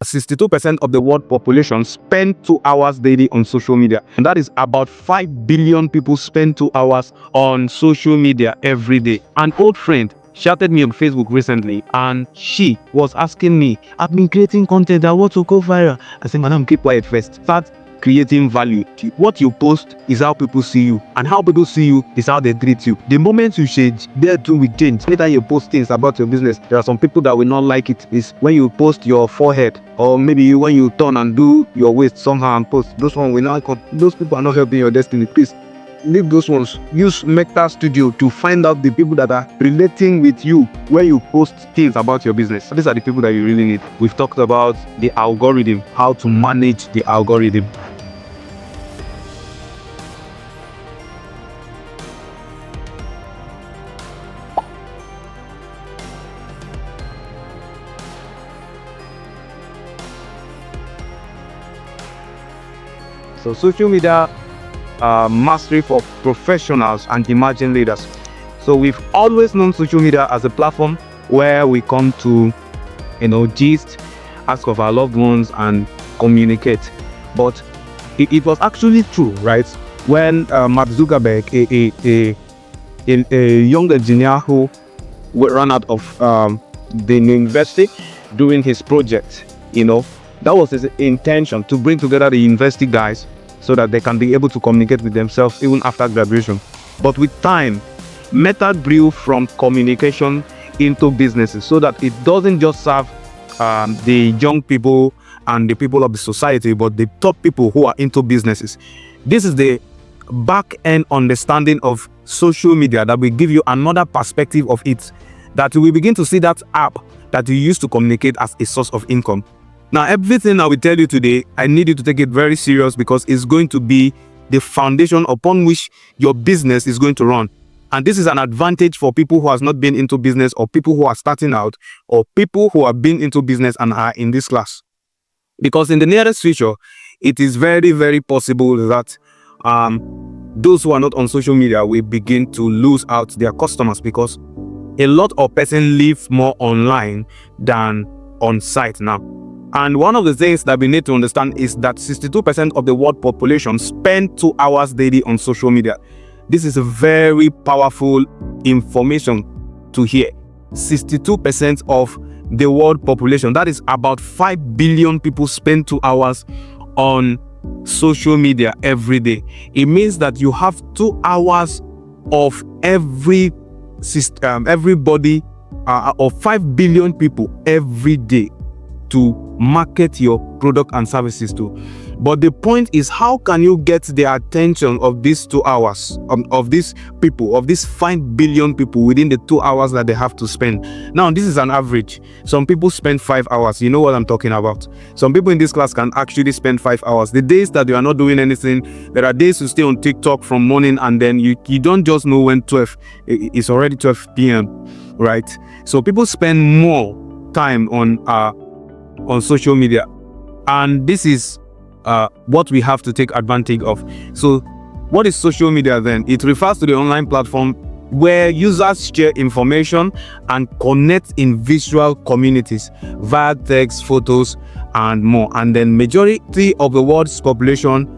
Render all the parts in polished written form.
62% of the world population spend 2 hours daily on social media, and that is about 5 billion people spend 2 hours on social media every day. An old friend shouted me on Facebook recently, and she was asking me, I've been creating content, I want to go viral. I said, madam, keep quiet first. Start creating value. What you post is how people see you, and how people see you is how they treat you. The moment you change, there too will change. Later you post things about your business, there are some people that will not like it. Is when you post your forehead, or maybe when you turn and do your waist somehow and post, those ones will not come. Those people are not helping your destiny. Please leave those ones. Use Meta Studio to find out the people that are relating with you when you post things about your business. These are the people that you really need. We've talked about the algorithm, how to manage the algorithm. So social media mastery for professionals and emerging leaders. So we've always known social media as a platform where we come to, gist, ask of our loved ones and communicate. But it was actually true, right? When Mark Zuckerberg, a young engineer who ran out of the university doing his project, that was his intention, to bring together the university guys so that they can be able to communicate with themselves even after graduation. But with time, Meta grew from communication into businesses so that it doesn't just serve the young people and the people of the society, but the top people who are into businesses. This is the back-end understanding of social media that will give you another perspective of it, that we begin to see that app that you use to communicate as a source of income. Now, everything I will tell you today, I need you to take it very serious, because it's going to be the foundation upon which your business is going to run. And this is an advantage for people who has not been into business, or people who are starting out, or people who have been into business and are in this class. Because in the nearest future, it is very, very possible that those who are not on social media will begin to lose out their customers, because a lot of persons live more online than on site now. And one of the things that we need to understand is that 62% of the world population spend 2 hours daily on social media. This is a very powerful information to hear. 62% of the world population, that is about 5 billion people, spend 2 hours on social media every day. It means that you have 2 hours of everybody, of 5 billion people every day to market your product and services to. But the point is, how can you get the attention of these 2 hours, of these people, of these 5 billion people, within the 2 hours that they have to spend? Now, this is an average. Some people spend 5 hours. You know what I'm talking about. Some people in this class can actually spend 5 hours. The days that you are not doing anything, there are days you stay on TikTok from morning, and then you don't just know when it's already 12 p.m., right? So people spend more time on social media, and this is what we have to take advantage of. So what is social media then? It refers to the online platform where users share information and connect in visual communities via text, photos, and more. And then majority of the world's population,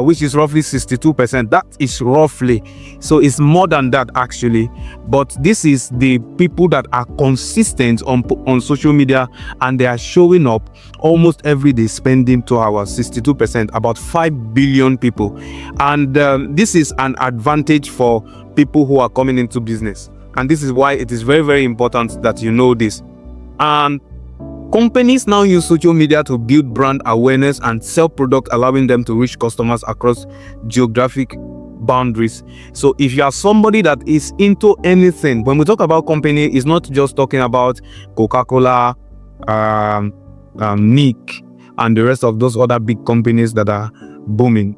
which is roughly 62%, that is roughly, so it's more than that actually, but this is the people that are consistent on social media, and they are showing up almost every day, spending 2 hours. 62%, about 5 billion people. And this is an advantage for people who are coming into business, and this is why it is very, very important that you know this. And companies now use social media to build brand awareness and sell products, allowing them to reach customers across geographic boundaries. So if you are somebody that is into anything, when we talk about company, it's not just talking about Coca-Cola, Nick, and the rest of those other big companies that are booming.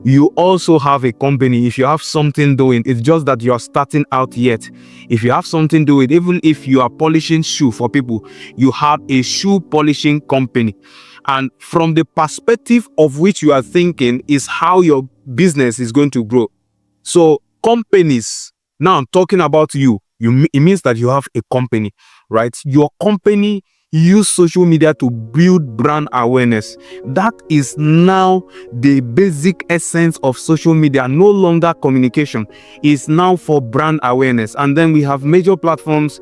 You also have a company. If you have something doing, it's just that you are starting out yet. If you have something doing, even if you are polishing shoe for people, you have a shoe polishing company. And from the perspective of which you are thinking is how your business is going to grow. So companies, now I'm talking about you. It means that you have a company, right? Your company use social media to build brand awareness. That is now the basic essence of social media. No longer communication, is now for brand awareness. And then we have major platforms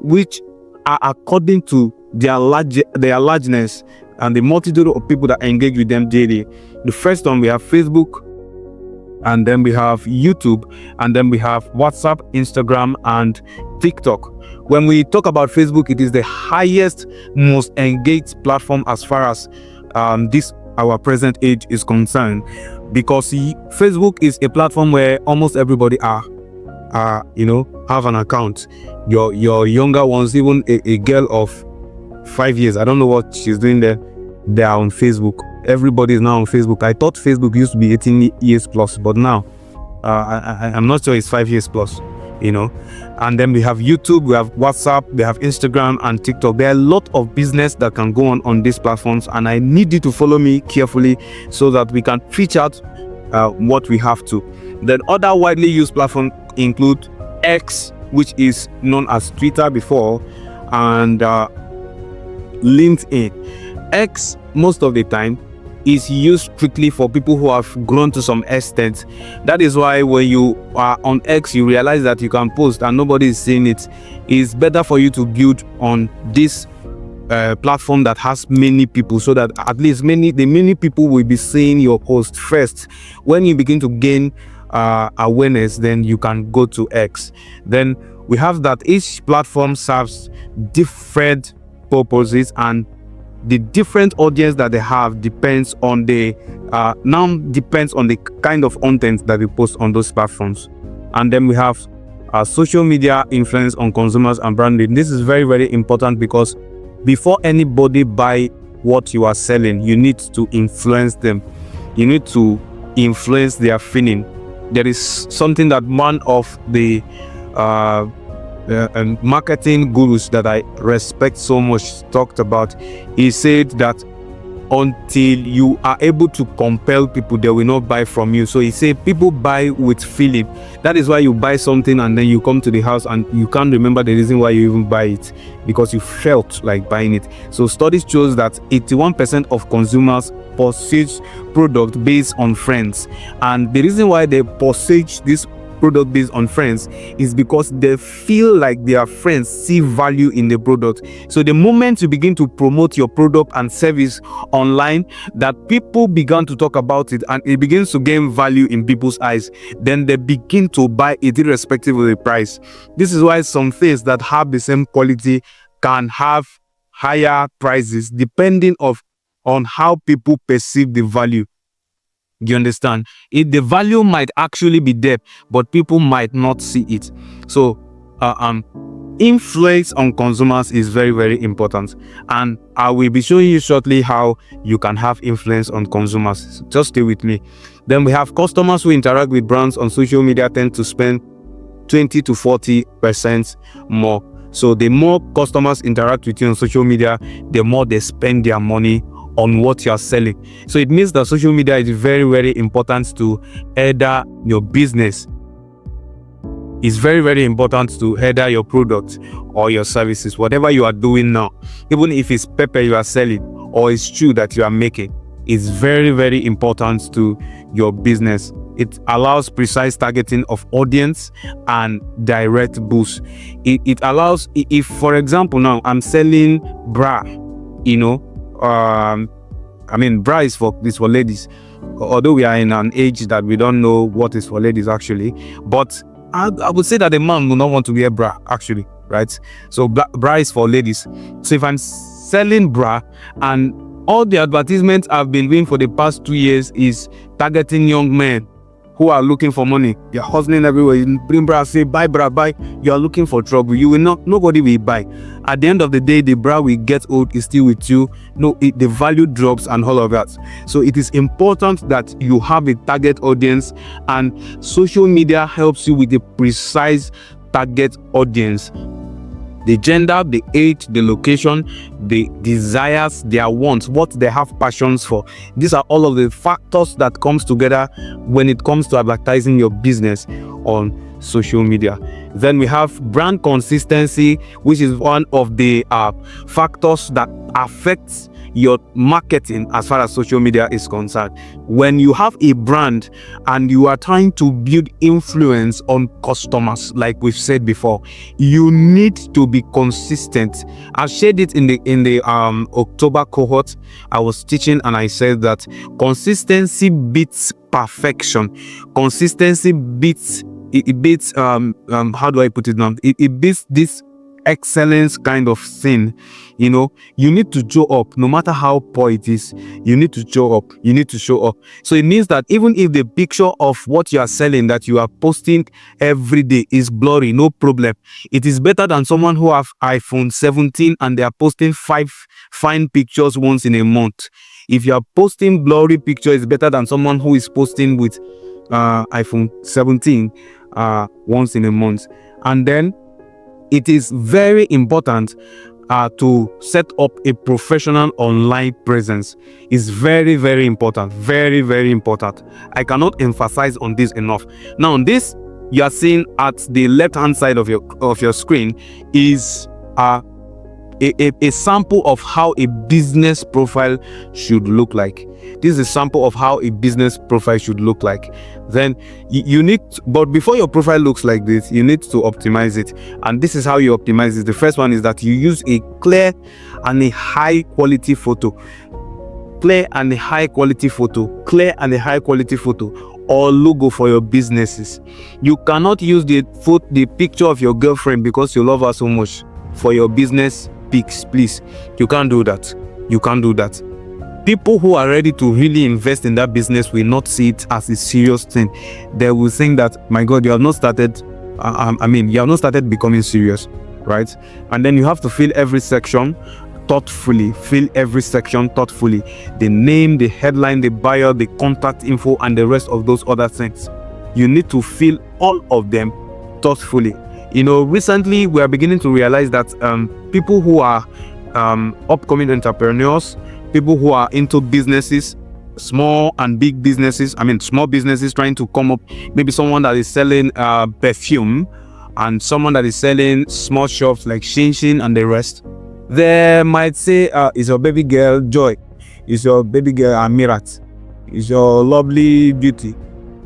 which are according to their largeness and the multitude of people that engage with them daily. The first one, we have Facebook, and then we have YouTube, and then we have WhatsApp, Instagram, and TikTok. When we talk about Facebook, it is the highest, most engaged platform as far as this our present age is concerned, because Facebook is a platform where almost everybody have an account. Your younger ones, even a girl of 5 years, I don't know what she's doing there, they are on Facebook. Everybody is now on Facebook. I thought Facebook used to be 18 years plus, but now I'm not sure it's 5 years plus, And then we have YouTube, we have WhatsApp, we have Instagram and TikTok. There are a lot of business that can go on these platforms, and I need you to follow me carefully so that we can feature out what we have to. Then other widely used platforms include X, which is known as Twitter before, and LinkedIn. X, most of the time, is used strictly for people who have grown to some extent. That is why when you are on X, you realize that you can post and nobody is seeing it. It's better for you to build on this platform that has many people, so that at least many people will be seeing your post first. When you begin to gain awareness, then you can go to X. Then we have that each platform serves different purposes, and the different audience that they have depends on the kind of content that we post on those platforms. And then we have social media influence on consumers and branding. This is very, very important, because before anybody buy what you are selling, you need to influence them. You need to influence their feeling. There is something that one of the marketing gurus that I respect so much talked about. He said that until you are able to compel people, they will not buy from you. So he said people buy with feeling. That is why you buy something and then you come to the house and you can't remember the reason why you even buy it, because you felt like buying it. So studies shows that 81% of consumers purchase product based on friends, and the reason why they purchase this product based on friends is because they feel like their friends see value in the product. So the moment you begin to promote your product and service online, that people begin to talk about it and it begins to gain value in people's eyes, then they begin to buy it irrespective of the price. This is why some things that have the same quality can have higher prices depending on how people perceive the value. Do you understand? The value might actually be there, but people might not see it. So influence on consumers is very, very important, and I will be showing you shortly how you can have influence on consumers. Just stay with me. Then we have customers who interact with brands on social media tend to spend 20 to 40% more. So the more customers interact with you on social media, the more they spend their money on what you are selling. So it means that social media is very, very important to either your business. It's very, very important to either your product or your services, whatever you are doing now. Even if it's pepper you are selling or it's stew that you are making, it's very, very important to your business. It allows precise targeting of audience and direct boost. It allows, if for example now I'm selling bra, bra is for ladies, although we are in an age that we don't know what is for ladies actually, but I would say that a man will not want to wear bra actually, right? So bra is for ladies. So if I'm selling bra and all the advertisements I've been doing for the past 2 years is targeting young men who are looking for money, they're hustling everywhere. You bring bra, say buy bra, buy. You are looking for trouble. You will not. Nobody will buy. At the end of the day, the bra will get old. Is still with you. The value drops and all of that. So it is important that you have a target audience, and social media helps you with a precise target audience. The gender, the age, the location, the desires, their wants, what they have passions for. These are all of the factors that comes together when it comes to advertising your business on social media. Then we have brand consistency, which is one of the factors that affects your marketing as far as social media is concerned. When you have a brand and you are trying to build influence on customers, like we've said before, you need to be consistent. I shared it in the October cohort. I was teaching and I said that consistency beats perfection. Consistency beats how do I put it now? It beats this excellence kind of thing. You know, you need to show up no matter how poor it is. You need to show up. You need to show up. So it means that even if the picture of what you are selling that you are posting every day is blurry, no problem. It is better than someone who have iPhone 17 and they are posting 5 fine pictures once in a month. If you are posting blurry picture, it's better than someone who is posting with iPhone 17 once in a month. And then it is very important to set up a professional online presence. Is very, very important. Very, very important. I cannot emphasize on this enough. Now, this you are seeing at the left-hand side of your screen is a sample of how a business profile should look like. This is a sample of how a business profile should look like. Then you need but before your profile looks like this, you need to optimize it. And this is how you optimize it. The first one is that you use a clear and a high quality photo. Clear and a high quality photo. Clear and a high quality photo or logo for your businesses. You cannot use the picture of your girlfriend because you love her so much for your business pics, please. You can't do that. You can't do that. People who are ready to really invest in that business will not see it as a serious thing. They will think that, my God, you have not started. You have not started becoming serious, right? And then you have to fill every section thoughtfully. Fill every section thoughtfully. The name, the headline, the bio, the contact info, and the rest of those other things. You need to fill all of them thoughtfully. You know, recently we are beginning to realize that people who are upcoming entrepreneurs, people who are into businesses, small and big businesses, small businesses trying to come up, maybe someone that is selling perfume and someone that is selling small shops like Shin and the rest, they might say, is your baby girl Joy? Is your baby girl Amirat? Is your lovely beauty?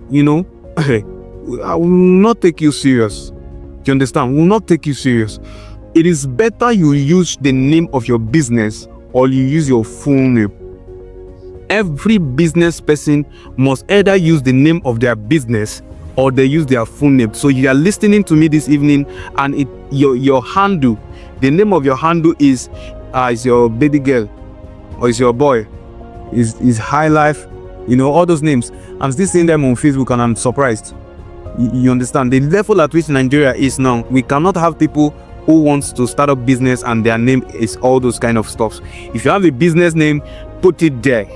You know, I will not take you serious. Do you understand? Will not take you serious. It is better you use the name of your business or you use your full name. Every business person must either use the name of their business or they use their full name. So you are listening to me this evening and your handle, the name of your handle is your baby girl or is your boy, is High Life, you know, all those names. I'm still seeing them on Facebook and I'm surprised. You understand the level at which Nigeria is now. We cannot have people who wants to start up business and their name is all those kind of stuff. If you have a business name, put it there.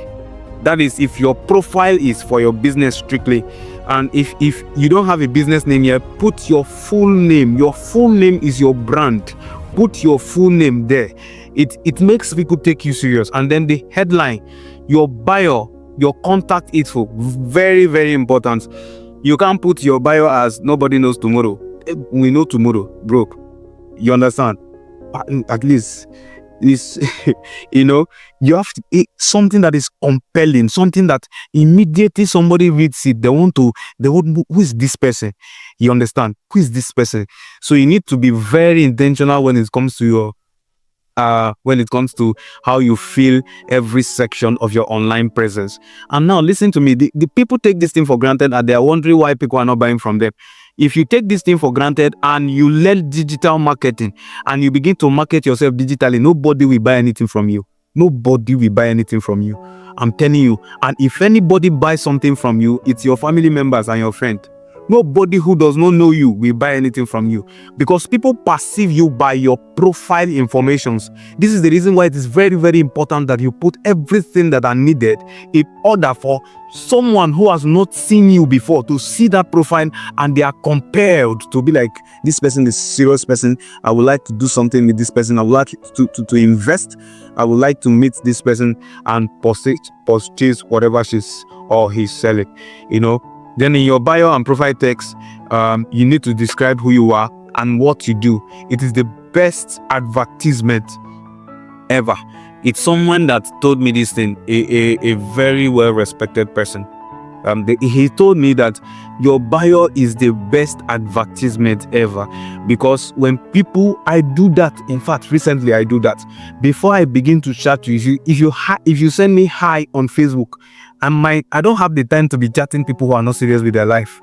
That is if your profile is for your business strictly. And if you don't have a business name yet, put your full name. Your full name is your brand. Put your full name there. It makes people take you serious. And then the headline, your bio, your contact info, very, very important. You can't put your bio as nobody knows tomorrow. We know tomorrow, broke. You understand? At least this, you know, you have to something that is compelling, something that immediately somebody reads it, who is this person? You understand? Who is this person? So you need to be very intentional when it comes to your how you feel every section of your online presence. And now listen to me, the people take this thing for granted and they are wondering why people are not buying from them. If you take this thing for granted and you learn digital marketing and you begin to market yourself digitally, nobody will buy anything from you. Nobody will buy anything from you. I'm telling you. And if anybody buys something from you, it's your family members and your friend. Nobody who does not know you will buy anything from you because people perceive you by your profile informations. This is the reason why it is very, very important that you put everything that are needed in order for someone who has not seen you before to see that profile and they are compelled to be like, this person is a serious person. I would like to do something with this person. I would like to invest. I would like to meet this person and purchase whatever she's or he's selling, you know. Then in your bio and profile text, you need to describe who you are and what you do. It is the best advertisement ever. It's someone that told me this thing, a very well-respected person. He told me that your bio is the best advertisement ever, because when people, I do that. In fact, recently I do that. Before I begin to chat you, if you send me hi on Facebook, I don't have the time to be chatting people who are not serious with their life.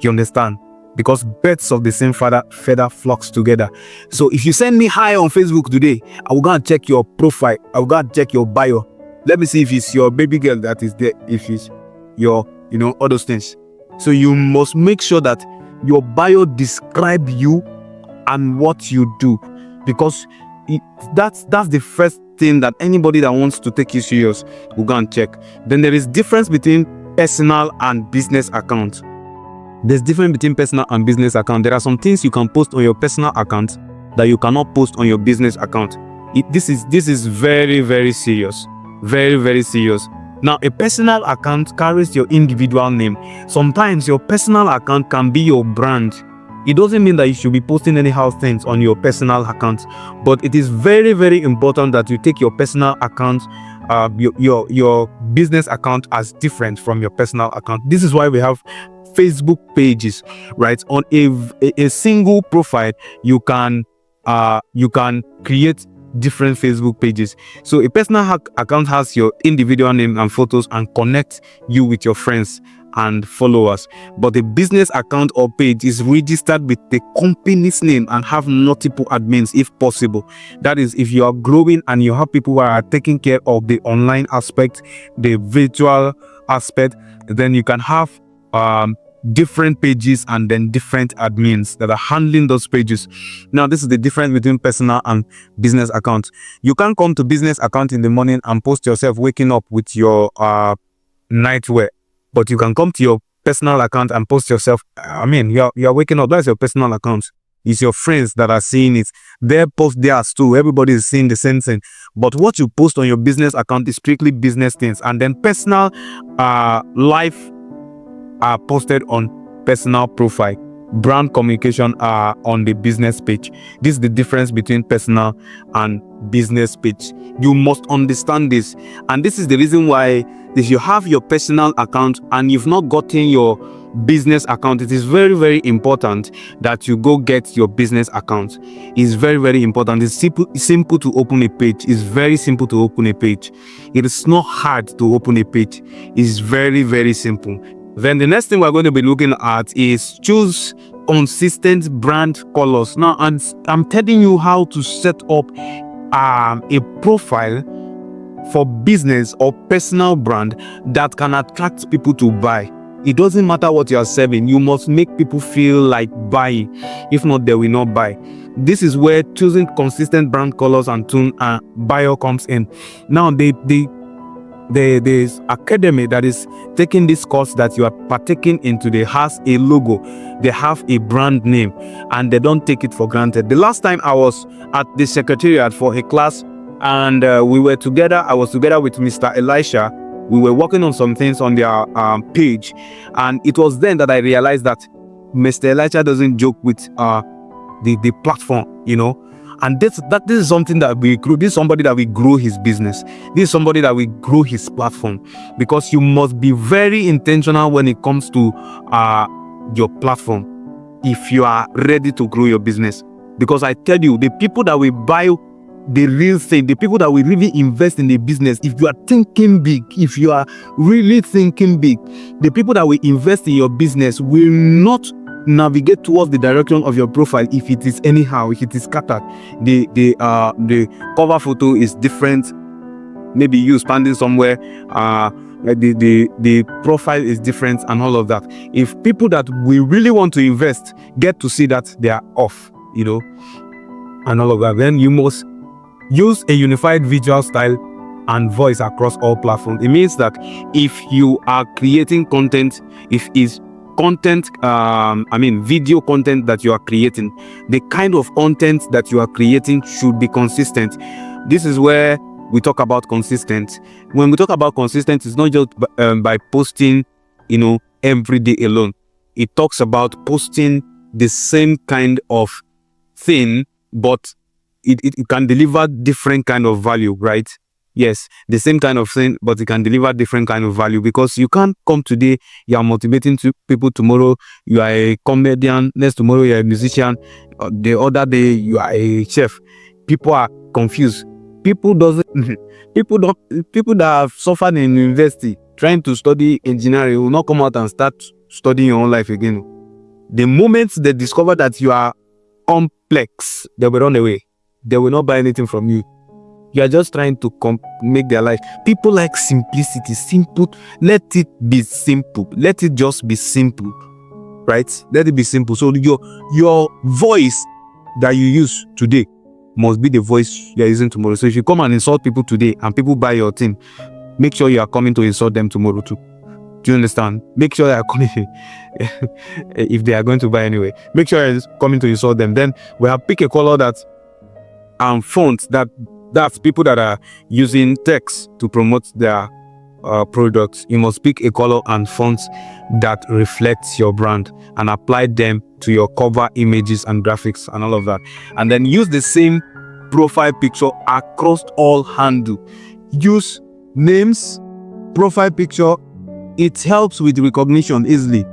You understand? Because birds of the same feather flocks together. So if you send me hi on Facebook today, I will go and check your profile. I will go and check your bio. Let me see if it's your baby girl that is there, if it's your, all those things. So you must make sure that your bio describe you and what you do, because that's the first thing that anybody that wants to take you serious will go and check. Then there is difference between personal and business account. There's difference between personal and business account. There are some things you can post on your personal account that you cannot post on your business account. This is very, very serious. Very, very serious. Now, a personal account carries your individual name. Sometimes your personal account can be your brand. It doesn't mean that you should be posting anyhow things on your personal account, but it is very, very important that you take your personal account, your business account as different from your personal account. This is why we have Facebook pages, right? On a single profile, you can create different Facebook pages. So a personal account has your individual name and photos and connect you with your friends and followers. But a business account or page is registered with the company's name and have multiple admins if possible. That is, if you are growing and you have people who are taking care of the online aspect, the virtual aspect, then you can have different pages and then different admins that are handling those pages. Now, this is the difference between personal and business accounts. You can't come to business account in the morning and post yourself waking up with your nightwear, but you can come to your personal account and post yourself. You're waking up. That's your personal account. It's your friends that are seeing it. Their post theirs too. Everybody is seeing the same thing. But what you post on your business account is strictly business things, and then personal life are posted on personal profile. Brand communication are on the business page. This is the difference between personal and business page. You must understand this, and this is the reason why if you have your personal account and you've not gotten your business account, it is very, very important that you go get your business account. It's very, very important. It's simple to open a page. It's very simple to open a page. It is not hard to open a page. It's very, very simple. Then the next thing we're going to be looking at is choose consistent brand colors. Now, I'm telling you how to set up a profile for business or personal brand that can attract people to buy. It doesn't matter what you are selling. You must make people feel like buying. If not, they will not buy. This is where choosing consistent brand colors and tone bio comes in. Now, there's academy that is taking this course that you are partaking into. They has a logo, they have a brand name, and they don't take it for granted. The last time I was at the secretariat for a class, and we were together. I was together with Mr. Elisha. We were working on some things on their page, and it was then that I realized that Mr. Elisha doesn't joke with the platform, And this is something that we grow. This is somebody that will grow his business. This is somebody that will grow his platform, because you must be very intentional when it comes to your platform if you are ready to grow your business. Because I tell you, the people that will buy the real thing, the people that will really invest in the business, if you are thinking big, if you are really thinking big, the people that will invest in your business will not navigate towards the direction of your profile if it is anyhow, if it is scattered. The cover photo is different, maybe you standing somewhere, the profile is different, and all of that. If people that we really want to invest get to see that they are off, and all of that, then you must use a unified visual style and voice across all platforms. It means that if you are creating content, if it's content, video content that you are creating, the kind of content that you are creating should be consistent. This is where we talk about consistent. When we talk about consistent, it's not just by posting, every day alone. It talks about posting the same kind of thing, but it can deliver different kind of value, right? Yes, the same kind of thing, but it can deliver different kind of value, because you can't come today, you are motivating people, tomorrow you are a comedian, next tomorrow you are a musician, the other day you are a chef. People are confused. People doesn't people that have suffered in university trying to study engineering will not come out and start studying your own life again. The moment they discover that you are complex, they will run away. They will not buy anything from you. You are just trying to make their life. People like simplicity. Simple. Let it be simple. Let it just be simple, right? Let it be simple. So your voice that you use today must be the voice you are using tomorrow. So if you come and insult people today and people buy your thing, make sure you are coming to insult them tomorrow too. Do you understand? Make sure they are coming if they are going to buy anyway. Make sure you're coming to insult them. Then we have pick a color that fonts that's people that are using text to promote their products. You must pick a color and fonts that reflects your brand and apply them to your cover images and graphics and all of that. And then use the same profile picture across all handle. Use names, profile picture. It helps with recognition easily.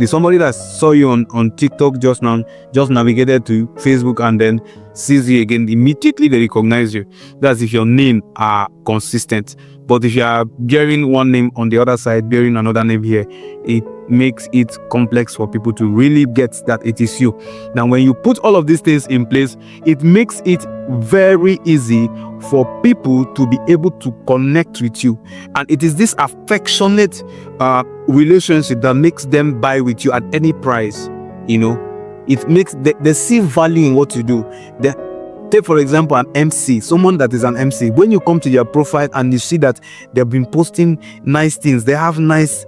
Somebody that saw you on TikTok just now, just navigated to Facebook and then sees you again, immediately they recognize you. That's if your name are consistent. But if you are bearing one name on the other side, bearing another name here, it makes it complex for people to really get that it is you. Now, when you put all of these things in place, it makes it very easy for people to be able to connect with you. And it is this affectionate relationship that makes them buy with you at any price. It makes they see value in what you do. Take for example an MC, someone that is an MC. When you come to their profile and you see that they've been posting nice things, they have nice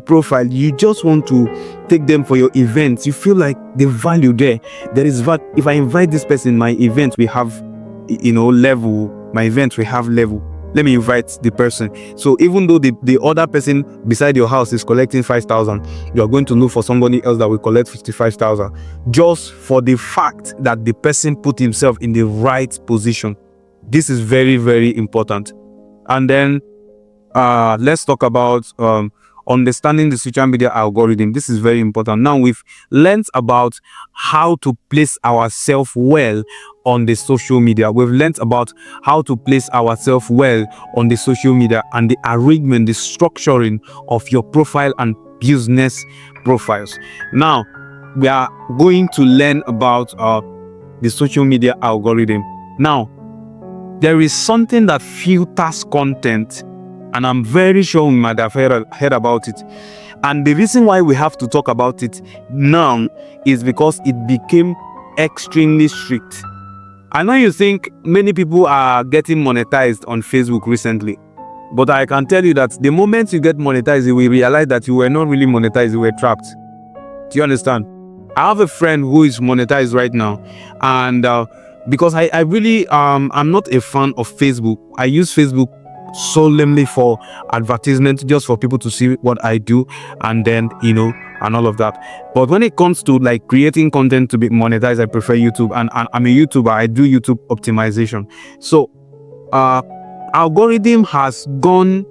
profile, you just want to take them for your events. You feel like the value there is value. If I invite this person, my event we have level, my event we have level, let me invite the person. So even though the other person beside your house is collecting 5,000, you are going to look for somebody else that will collect 55,000, just for the fact that the person put himself in the right position. This is very, very important. And then let's talk about understanding the social media algorithm. This is very important. Now we've learned about how to place ourselves well on the social media. We've learned about how to place ourselves well on the social media and the arrangement, the structuring of your profile and business profiles. Now we are going to learn about the social media algorithm. Now there is something that filters content, and I'm very sure we might have heard about it. And the reason why we have to talk about it now is because it became extremely strict. I know you think many people are getting monetized on Facebook recently, but I can tell you that the moment you get monetized, you will realize that you were not really monetized, you were trapped. Do you understand? I have a friend who is monetized right now, and because I really I'm not a fan of Facebook. I use Facebook solely for advertisement, just for people to see what I do, and then and all of that. But when it comes to like creating content to be monetized, I prefer YouTube, and I'm a YouTuber. I do YouTube optimization. So algorithm has gone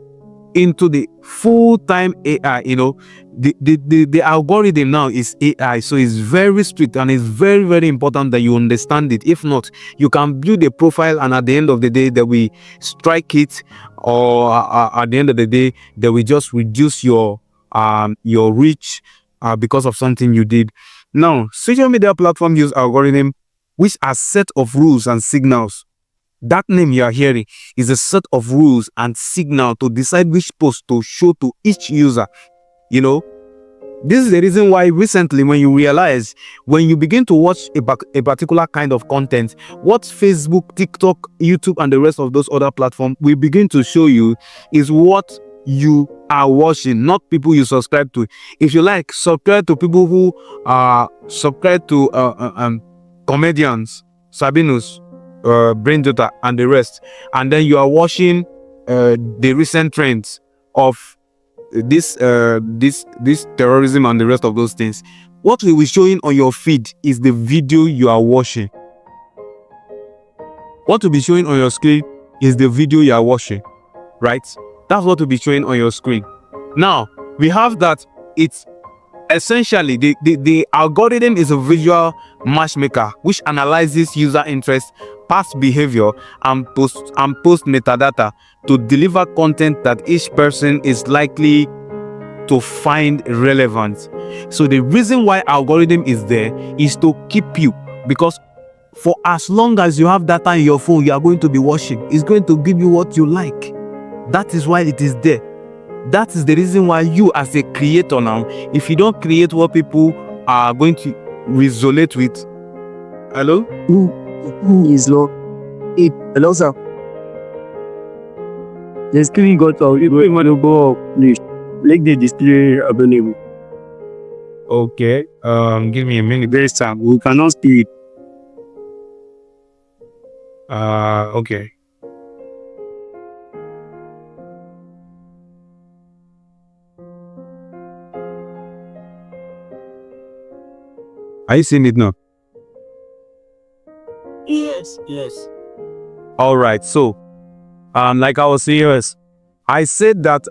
into the full-time AI. The algorithm now is AI, so it's very strict, and it's very, very important that you understand it. If not, you can build a profile, and at the end of the day that we strike it, or at the end of the day that we just reduce your reach because of something you did. Now, social media platforms use algorithm which are set of rules and signals. That name you are hearing is a set of rules and signal to decide which post to show to each user. This is the reason why recently, when you realize, when you begin to watch a particular kind of content, what Facebook, TikTok, YouTube, and the rest of those other platforms will begin to show you is what you are watching, not people you subscribe to. If you like, subscribe to people who subscribe to comedians, Sabinus, Brain Data, and the rest, and then you are watching the recent trends of this terrorism and the rest of those things, what will be showing on your feed is the video you are watching. What will be showing on your screen is the video you are watching, right? That's what will be showing on your screen. Now, we have that it's essentially the algorithm is a visual matchmaker which analyzes user interest, past behavior, and post metadata to deliver content that each person is likely to find relevant. So the reason why algorithm is there is to keep you, because for as long as you have data in your phone, you are going to be watching. It's going to give you what you like. That is why it is there. That is the reason why you, as a creator now, if you don't create what people are going to resonate with. Hello? Who is low? Hello, sir. The screen got out. You want to go up, please. Make the display available. Okay. Give me a minute. Very sir. We cannot speak. Okay. Are you seeing it now? Yes. All right. So, like I was saying, I said that,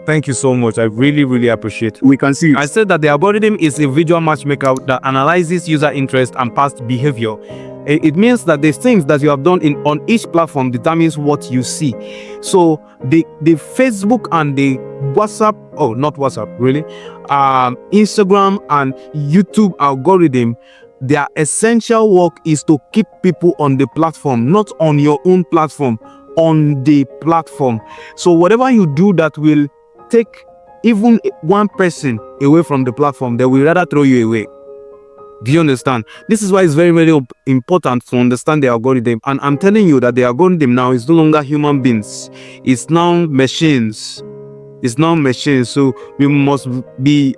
thank you so much. I really appreciate it. We can see it. I said that the algorithm is a visual matchmaker that analyzes user interest and past behavior. It means that the things that you have done on each platform determines what you see. So the Facebook and the WhatsApp, not WhatsApp, really, Instagram and YouTube algorithm, their essential work is to keep people on the platform, not on your own platform, on the platform. So whatever you do that will take even one person away from the platform, they will rather throw you away. Do you understand? This is why it's very important to understand the algorithm. And I'm telling you that the algorithm now is no longer human beings. It's now machines. It's now machines. So we must be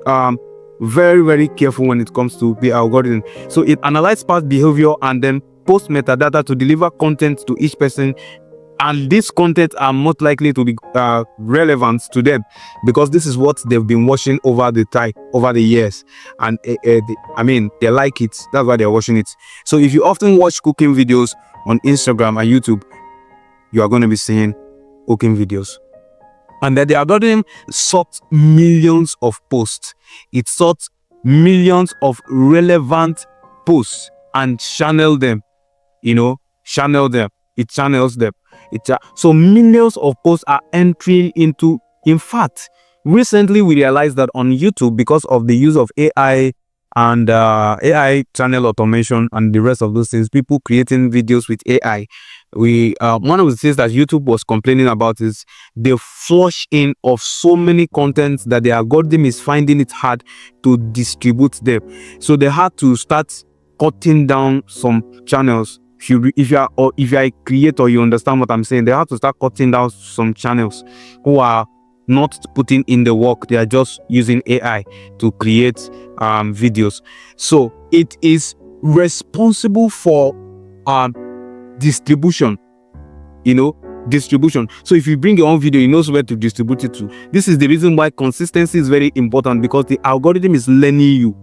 very careful when it comes to the algorithm. So it analyzes past behavior and then post metadata to deliver content to each person. And these content are most likely to be relevant to them because this is what they've been watching over the years, and I mean, they like it. That's why they're watching it. So if you often watch cooking videos on Instagram and YouTube, you are going to be seeing cooking videos. And then the algorithm sorts millions of posts. It sorts millions of relevant posts and channel them. Channel them. It channels them. So millions of posts are entering into. In fact, recently we realized that on YouTube, because of the use of AI and AI channel automation and the rest of those things, people creating videos with AI, one of the things that YouTube was complaining about is the flush in of so many contents that the algorithm is finding it hard to distribute them. So they had to start cutting down some channels. If you are a creator, you understand what I'm saying. They have to start cutting down some channels who are not putting in the work. They are just using AI to create videos. So it is responsible for distribution. Distribution. So if you bring your own video, it knows where to distribute it to. This is the reason why consistency is very important, because the algorithm is learning you.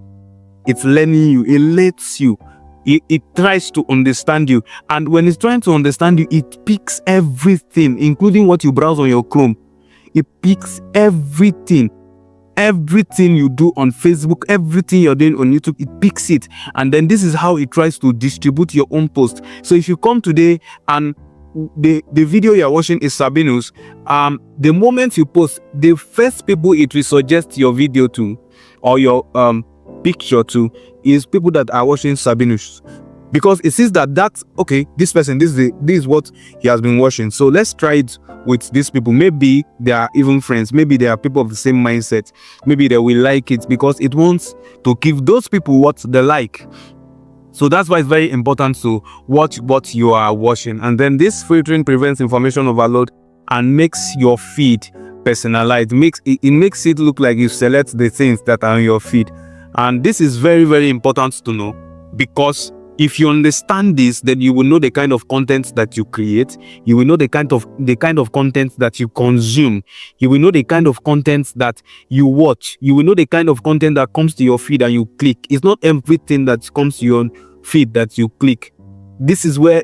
It's learning you. It lets you. It tries to understand you, and when it's trying to understand you, it picks everything, including what you browse on your Chrome. It picks everything you do on Facebook, everything you're doing on YouTube, it picks it. And then this is how it tries to distribute your own post. So if you come today and the video you're watching is Sabinus, the moment you post, the first people it will suggest your video to or your picture to is people that are watching Sabinus, because it sees that's okay, this person, this is what he has been watching. So let's try it with these people. Maybe they are even friends, maybe they are people of the same mindset, maybe they will like it, because it wants to give those people what they like. So that's why it's very important to watch what you are watching. And then this filtering prevents information overload and makes your feed personalized. It makes it look like you select the things that are on your feed. And this is very important to know, because If you understand this, then you will know the kind of content that you create. You will know the kind of content that you consume. You will know the kind of content that you watch. You will know the kind of content that comes to your feed and you click. It's not everything that comes to your feed that you click. This is where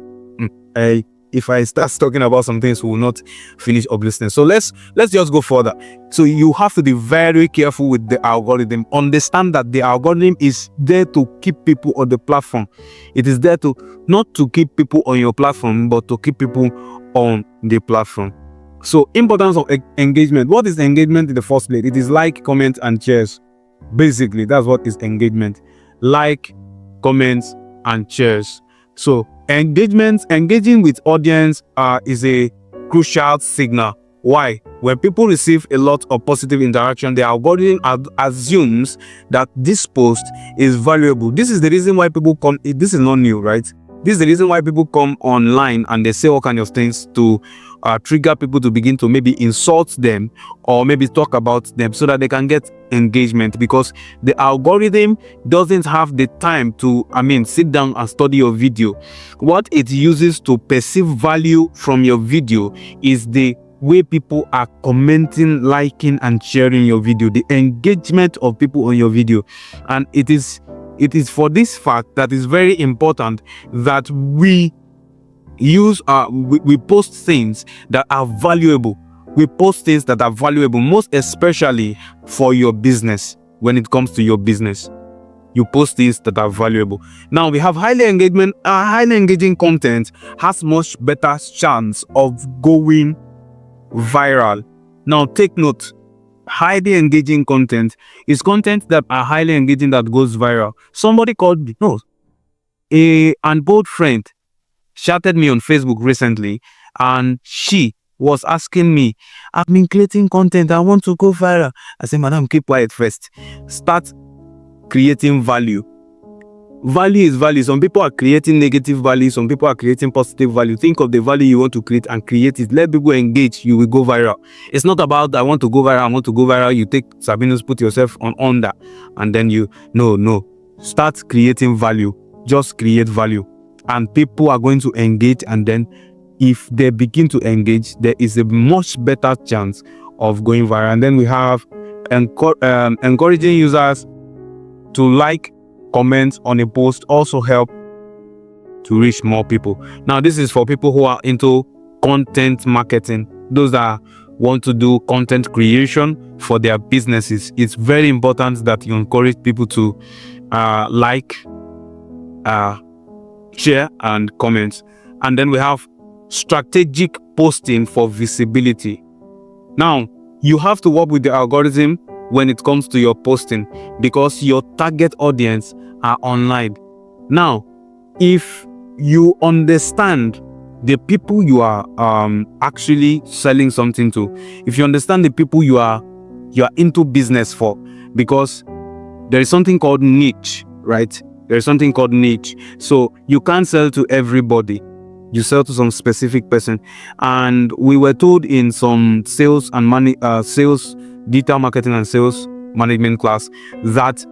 if I start talking about some things, we will not finish up listening. So let's just go further. So you have to be very careful with the algorithm. Understand that the algorithm is there to keep people on the platform. It is there to not to keep people on your platform, but to keep people on the platform. So importance of engagement. What is engagement in the first place? It is like, comment, and shares. Basically, that's what is engagement. Like, comments, and shares. So engaging with audience is a crucial signal. Why? When people receive a lot of positive interaction, the algorithm assumes that this post is valuable. This is the reason why people come. This is not new, right? This is the reason why people come online and they say all kinds of things to trigger people to begin to maybe insult them or maybe talk about them so that they can get engagement, because the algorithm doesn't have the time to sit down and study your video. What it uses to perceive value from your video is the way people are commenting, liking, and sharing your video, the engagement of people on your video. And it is for this fact that is very important that we use we post things that are valuable. We post things that are valuable, most especially for your business. When it comes to your business, you post things that are valuable. Now we have highly engaging content has much better chance of going viral. Now take note, highly engaging content is content that are highly engaging that goes viral. Somebody called me, an old friend chatted me on Facebook recently, and she was asking me, I've been creating content, I want to go viral. I said, madam, keep quiet first. Start creating value. Value is value. Some people are creating negative value, some people are creating positive value. Think of the value you want to create and create it. Let people engage, you will go viral. It's not about I want to go viral. You take Sabinus, put yourself on that, and then no. Start creating value. Just create value, and people are going to engage. And then if they begin to engage, there is a much better chance of going viral. And then we have encouraging users to like, comment on a post also help to reach more people. Now this is for people who are into content marketing, those that want to do content creation for their businesses. It's very important that you encourage people to like, share, and comment. And then we have strategic posting for visibility. Now you have to work with the algorithm when it comes to your posting, because your target audience are online. Now, if you understand the people you are actually selling something to, if you understand the people you are into business for, because there is something called niche, right? There is something called niche. So you can't sell to everybody. You sell to some specific person. And we were told in some sales digital marketing and sales management class that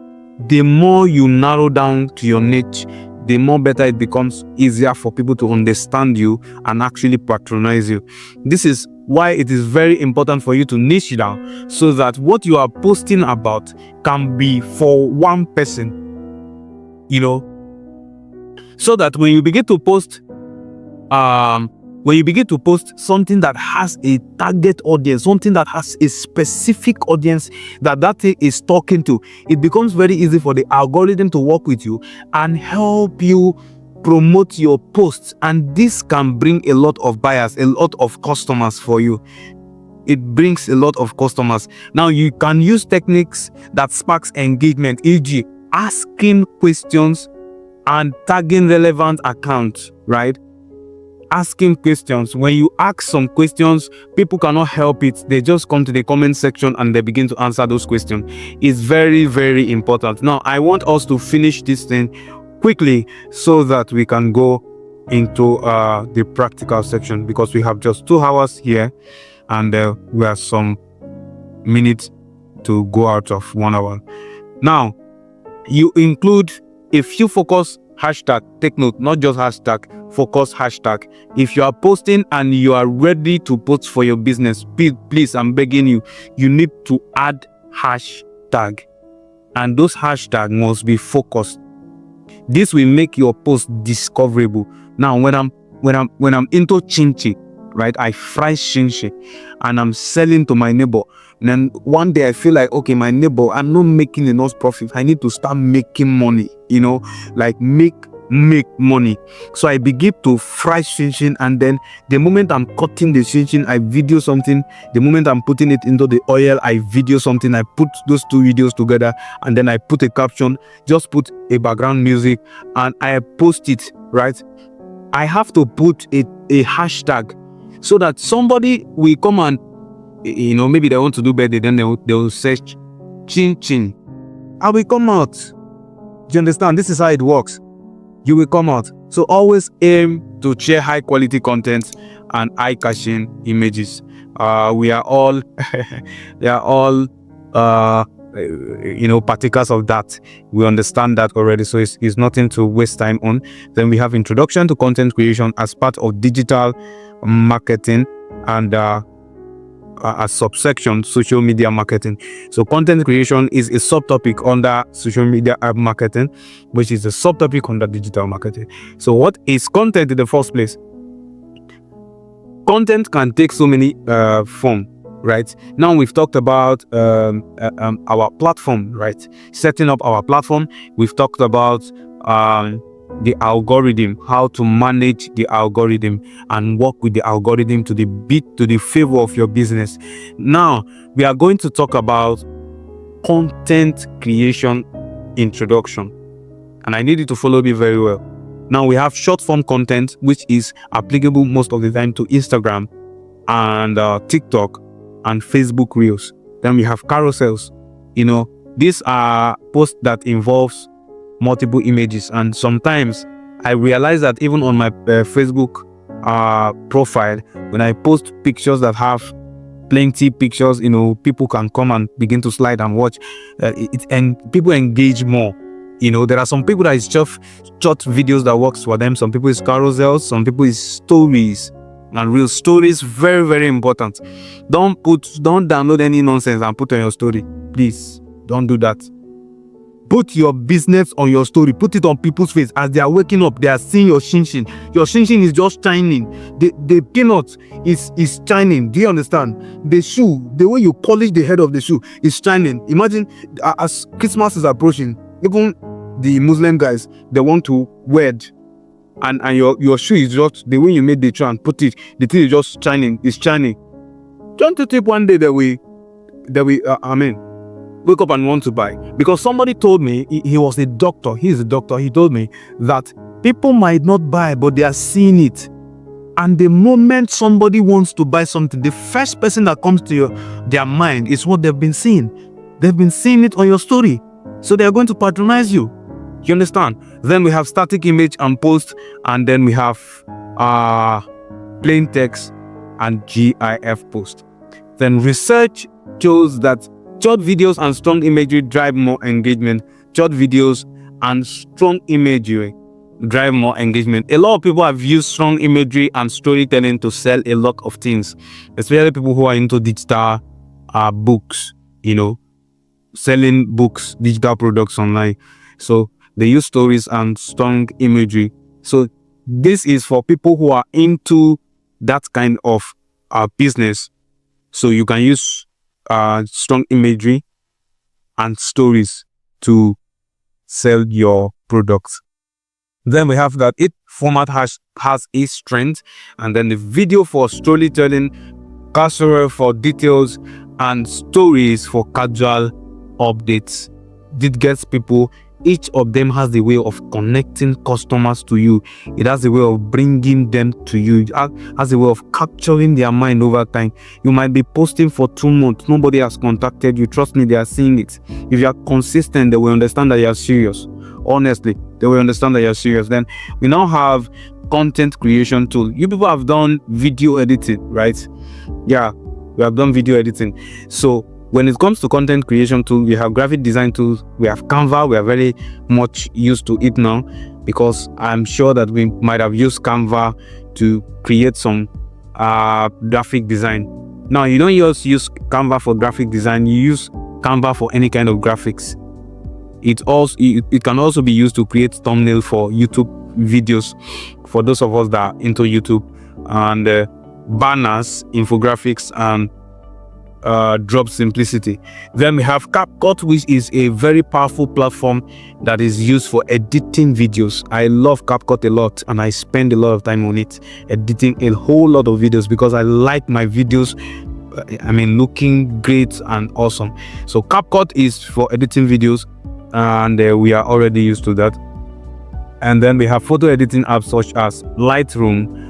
the more you narrow down to your niche, the more better it becomes easier for people to understand you and actually patronize you. This is why it is very important for you to niche down, so that what you are posting about can be for one person, so that when you begin to post something that has a target audience, something that has a specific audience that thing is talking to, it becomes very easy for the algorithm to work with you and help you promote your posts. And this can bring a lot of buyers, a lot of customers for you. It brings a lot of customers. Now you can use techniques that sparks engagement, e.g. asking questions and tagging relevant accounts, right? Asking questions. When you ask some questions, people cannot help it. They just come to the comment section and they begin to answer those questions. It's very, very important. Now, I want us to finish this thing quickly so that we can go into the practical section, because we have just 2 hours here and we have some minutes to go out of 1 hour. Now, you include a few focus hashtag, take note, not just hashtag, focus hashtag. If you are posting and you are ready to post for your business, please, I'm begging you, you need to add hashtag, and those hashtags must be focused. This will make your post discoverable. Now, when I'm into chinchi, right? I fry chinchi and I'm selling to my neighbor. And then one day I feel like, okay, my neighbor, I'm not making enough profit. I need to start making money, like make money. So I begin to fry chinchi, and then the moment I'm cutting the chinchi, I video something. The moment I'm putting it into the oil, I video something. I put those two videos together, and then I put a caption, just put a background music, and I post it, right? I have to put a hashtag so that somebody will come and, maybe they want to do birthday, then they will search chin chin. I will come out. Do you understand? This is how it works. You will come out. So always aim to share high quality content and eye catching images. We are all partakers of that. We understand that already, so it's nothing to waste time on. Then we have introduction to content creation as part of digital marketing, and a subsection, social media marketing. So content creation is a subtopic under social media marketing, which is a subtopic under digital marketing. So what is content in the first place? Content can take so many forms, right? Now we've talked about our platform, right? Setting up our platform. We've talked about the algorithm, how to manage the algorithm and work with the algorithm to the favor of your business. Now we are going to talk about content creation introduction, and I need you to follow me very well. Now we have short form content, which is applicable most of the time to Instagram and TikTok and Facebook Reels. Then we have carousels. These are posts that involves multiple images, and sometimes I realize that even on my Facebook profile, when I post pictures that have plenty pictures, people can come and begin to slide and watch it, and people engage more. There are some people that is just short videos that works for them. Some people is carousels, some people is stories, and real stories, very, very important. Don't download any nonsense and put on your story. Please don't do that. Put your business on your story. Put it on people's face. As they are waking up, they are seeing your shinshin. Your shinshin is just shining. The peanut is shining. Do you understand? The shoe, the way you polish the head of the shoe is shining. Imagine as Christmas is approaching, even the Muslim guys, they want to wed, and your shoe is just the way you made the tree and put it. The thing is just shining. It's shining. Don't you think one day that we wake up and want to buy? Because somebody told me, he was a doctor, he's a doctor, he told me that people might not buy, but they are seeing it. And the moment somebody wants to buy something, the first person that comes to their mind is what they've been seeing. They've been seeing it on your story, so they are going to patronize you. You understand? Then we have static image and post, and then we have plain text and GIF post. Then research shows that short videos and strong imagery drive more engagement. Short videos and strong imagery drive more engagement. A lot of people have used strong imagery and storytelling to sell a lot of things, especially people who are into digital books, selling books, digital products online. So they use stories and strong imagery. So this is for people who are into that kind of business. So you can use strong imagery and stories to sell your products. Then we have that each format has its strength, and then the video for storytelling, casserole for details, and stories for casual updates. It gets people. Each of them has the way of connecting customers to you. It has the way of bringing them to you. It has the way of capturing their mind over time. You might be posting for 2 months. Nobody has contacted you. Trust me, they are seeing it. If you are consistent, they will understand that you are serious. Honestly, they will understand that you are serious. Then we now have content creation tool. You people have done video editing, right? Yeah, we have done video editing. So when it comes to content creation tool, we have graphic design tools, we have Canva, we are very much used to it now. because I'm sure that we might have used Canva to create some graphic design. Now, you don't just use Canva for graphic design, you use Canva for any kind of graphics. It can also be used to create thumbnail for YouTube videos, for those of us that are into YouTube, and banners, infographics, and drop simplicity. Then we have CapCut, which is a very powerful platform that is used for editing videos. I love CapCut a lot, and I spend a lot of time on it, editing a whole lot of videos, because I like my videos looking great and awesome. So CapCut is for editing videos, and we are already used to that. And then we have photo editing apps such as Lightroom.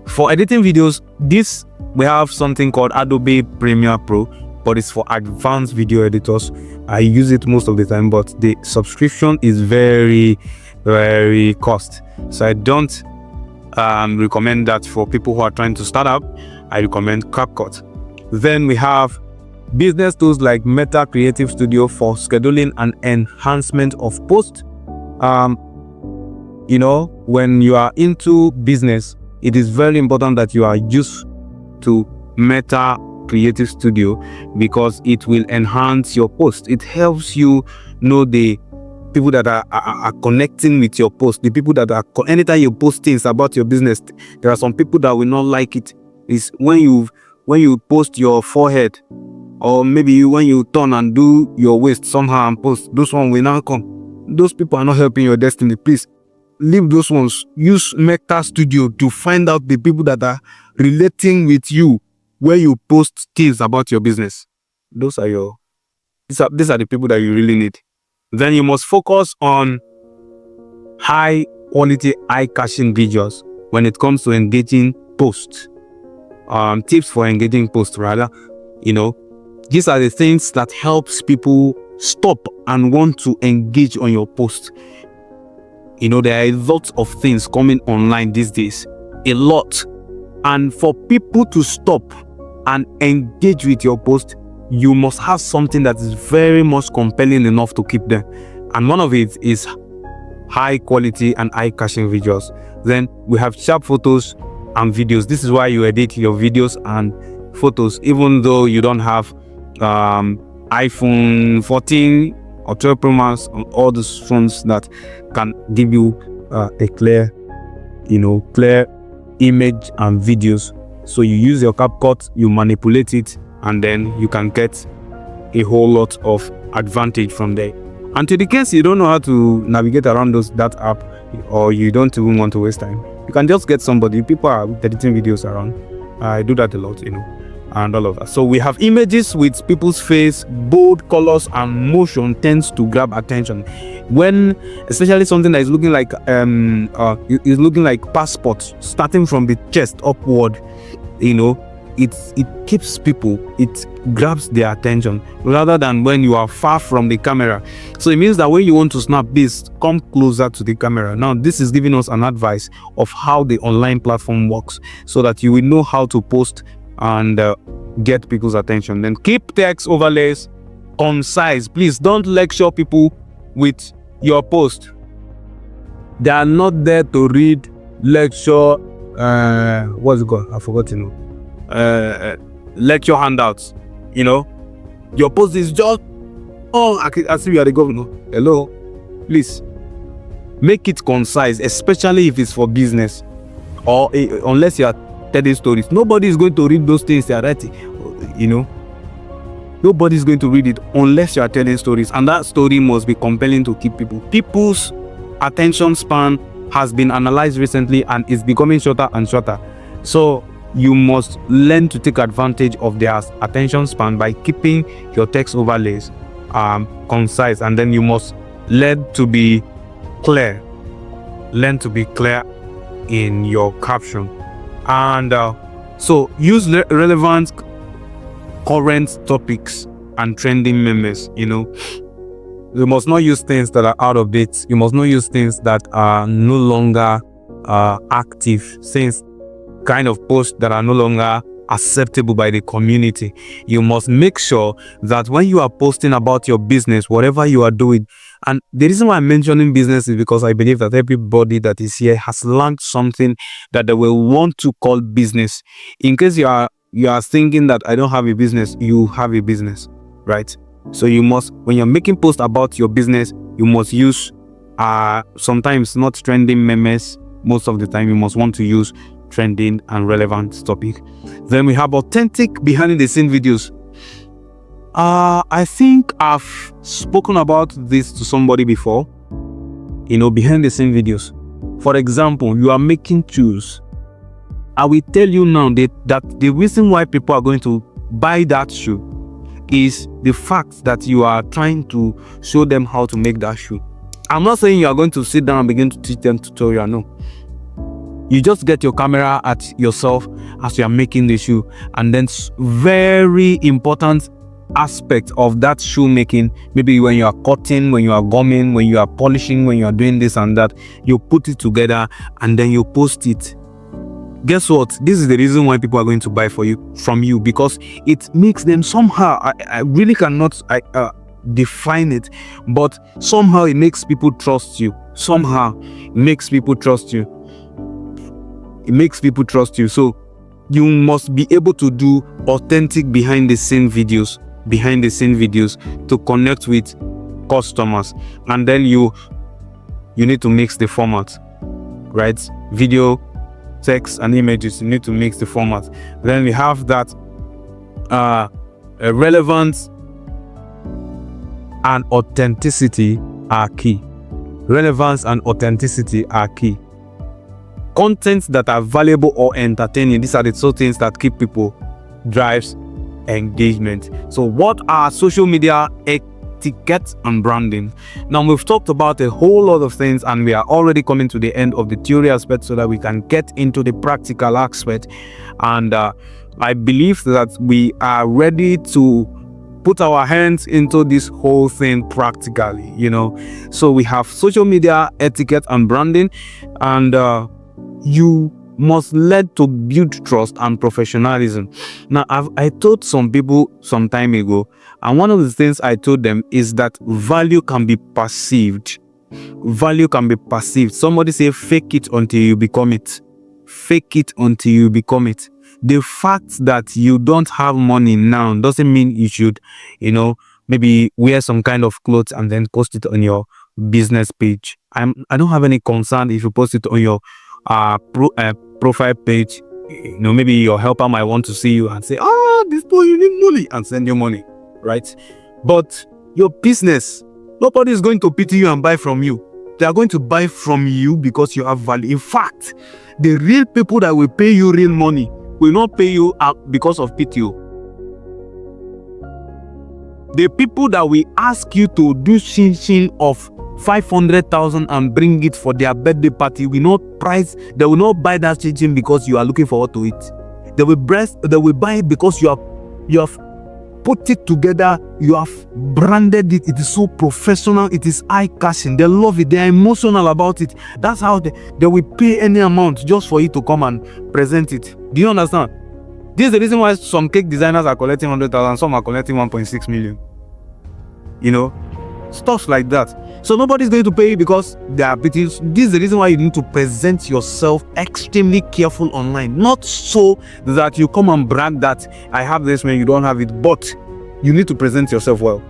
For editing videos, we have something called Adobe Premiere Pro, but it's for advanced video editors. I use it most of the time, but the subscription is very, very cost. So I don't recommend that for people who are trying to start up. I recommend CapCut. Then we have business tools like Meta Creative Studio for scheduling and enhancement of posts. When you are into business, it is very important that you are used to Meta Creative Studio, because it will enhance your post. It helps you know the people that are connecting with your post, the people that are anytime you post things about your business. There are some people that will not like it. It's when you post your forehead, or maybe when you turn and do your waist somehow and post, those ones will now come. Those people are not helping your destiny. Please leave those ones. Use Meta Studio to find out the people that are relating with you when you post things about your business. These are the people that you really need. Then you must focus on high quality, eye catching videos when it comes to engaging posts. Tips for engaging posts, rather. These are the things that helps people stop and want to engage on your post. There are a lot of things coming online these days, a lot. And for people to stop and engage with your post, you must have something that is very much compelling enough to keep them. And one of it is high quality and eye-catching videos. Then we have sharp photos and videos. This is why you edit your videos and photos, even though you don't have iPhone 14 or 12 Pro Max, or all those phones that can give you a clear image and videos. So you use your CapCut, you manipulate it, and then you can get a whole lot of advantage from there. And to the case you don't know how to navigate around that app, or you don't even want to waste time, you can just get somebody. People are editing videos around. I do that a lot, and all of that. So we have images with people's face, bold colors and motion tends to grab attention. When especially something that is looking like passport, starting from the chest upward, it keeps people, it grabs their attention, rather than when you are far from the camera. So it means that when you want to snap this, come closer to the camera. Now this is giving us an advice of how the online platform works, so that you will know how to post and get people's attention. Then keep text overlays concise. Please don't lecture people with your post. They are not there to read lecture what's it called? I forgot. Lecture handouts. Your post is just I see you are the governor. Hello, please make it concise, especially if it's for business, or unless you are telling stories. Nobody is going to read those things they are writing. Nobody is going to read it unless you are telling stories, and that story must be compelling to keep people's attention span has been analyzed recently and is becoming shorter and shorter. So you must learn to take advantage of their attention span by keeping your text overlays concise, and then you must learn to be clear in your caption. And so use relevant current topics and trending memes. You must not use things that are out of date. You must not use things that are no longer active, things kind of posts that are no longer acceptable by the community. You must make sure that when you are posting about your business, whatever you are doing, And the reason why I'm mentioning business is because I believe that everybody that is here has learned something that they will want to call business. In case you are thinking that I don't have a business, you have a business, right? So you must, when you're making posts about your business, you must use sometimes not trending memes. Most of the time you must want to use trending and relevant topic. Then we have authentic behind the scene videos. I think I've spoken about this to somebody before. Behind the scene videos. For example, you are making shoes. I will tell you now that the reason why people are going to buy that shoe is the fact that you are trying to show them how to make that shoe. I'm not saying you are going to sit down and begin to teach them tutorial. No. You just get your camera at yourself as you are making the shoe, and then very important aspect of that shoe making, maybe when you are cutting, when you are gumming, when you are polishing, when you are doing this and that, you put it together and then you post it. Guess what? This is the reason why people are going to buy from you, because it makes them somehow, I really cannot define it, but somehow it makes people trust you. Somehow it makes people trust you. It makes people trust you. So you must be able to do authentic behind the scene videos to connect with customers. And then you need to mix the format, right? Video, text and images, you need to mix the format. Then we have that relevance and authenticity are key. Relevance and authenticity are key. Content that are valuable or entertaining, these are the two things that keep people, drives engagement. So what are social media etiquette and branding? Now, we've talked about a whole lot of things and we are already coming to the end of the theory aspect so that we can get into the practical aspect. And I believe that we are ready to put our hands into this whole thing practically, So we have social media etiquette and branding, and you must learn to build trust and professionalism. Now, I told some people some time ago, and one of the things I told them is that value can be perceived. Value can be perceived. Somebody say, fake it until you become it. Fake it until you become it. The fact that you don't have money now doesn't mean you should, maybe wear some kind of clothes and then post it on your business page. I don't have any concern if you post it on your profile page. Maybe your helper might want to see you and say, this boy, you need money, and send you money, right? But your business, nobody is going to pity you and buy from you. They are going to buy from you because you have value. In fact, the real people that will pay you real money will not pay you because of pity. The people that will ask you to do shin of 500,000 and bring it for their birthday party will not buy that chinchin because you are looking for what to eat. They will buy it because you have put it together, you have branded it. It is so professional, it is eye-catching. They love it, they are emotional about it. That's how they will pay any amount just for you to come and present it. Do you understand? This is the reason why some cake designers are collecting 100,000, some are collecting 1.6 million. Stuff like that. So nobody's going to pay you because they are paying. This is the reason why you need to present yourself extremely careful online. Not so that you come and brag that I have this when you don't have it, but you need to present yourself well.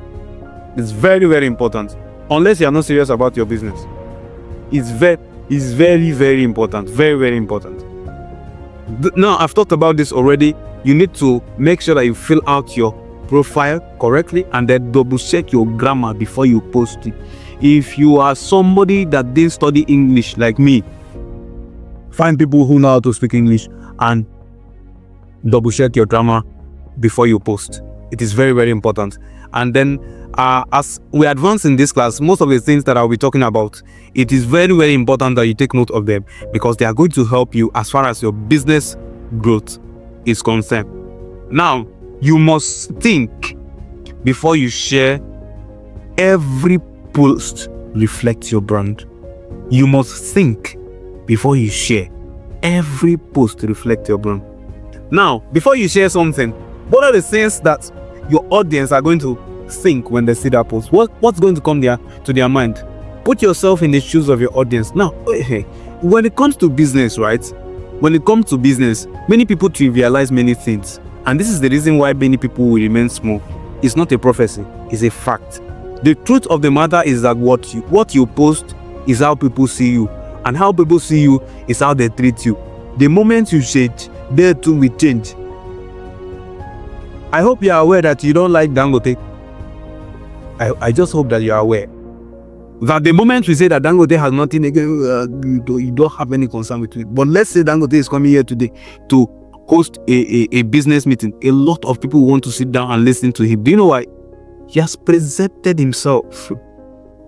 It's very, very important. Unless you are not serious about your business. It's very, very important. Very, very important. Now, I've talked about this already. You need to make sure that you fill out your profile correctly and then double check your grammar before you post it. If you are somebody that didn't study English like me, find people who know how to speak English and double check your grammar before you post. It is very, very important. And then as we advance in this class, most of the things that I'll be talking about, it is very, very important that you take note of them because they are going to help you as far as your business growth is concerned. Now, you must think before you share. Every post reflects your brand. You must think before you share. Every post reflects your brand. Now, before you share something, what are the things that your audience are going to think when they see that post? What's going to come to their mind? Put yourself in the shoes of your audience. Now, when it comes to business, right? When it comes to business, many people trivialize many things. And this is the reason why many people will remain small. It's not a prophecy, it's a fact. The truth of the matter is that what you post is how people see you. And how people see you is how they treat you. The moment you change, they too will change. I hope you are aware that you don't like Dangote. I just hope that you are aware that the moment we say that Dangote has nothing again, you don't have any concern with it. But let's say Dangote is coming here today to host a business meeting. A lot of people want to sit down and listen to him. Do you know why? He has presented himself.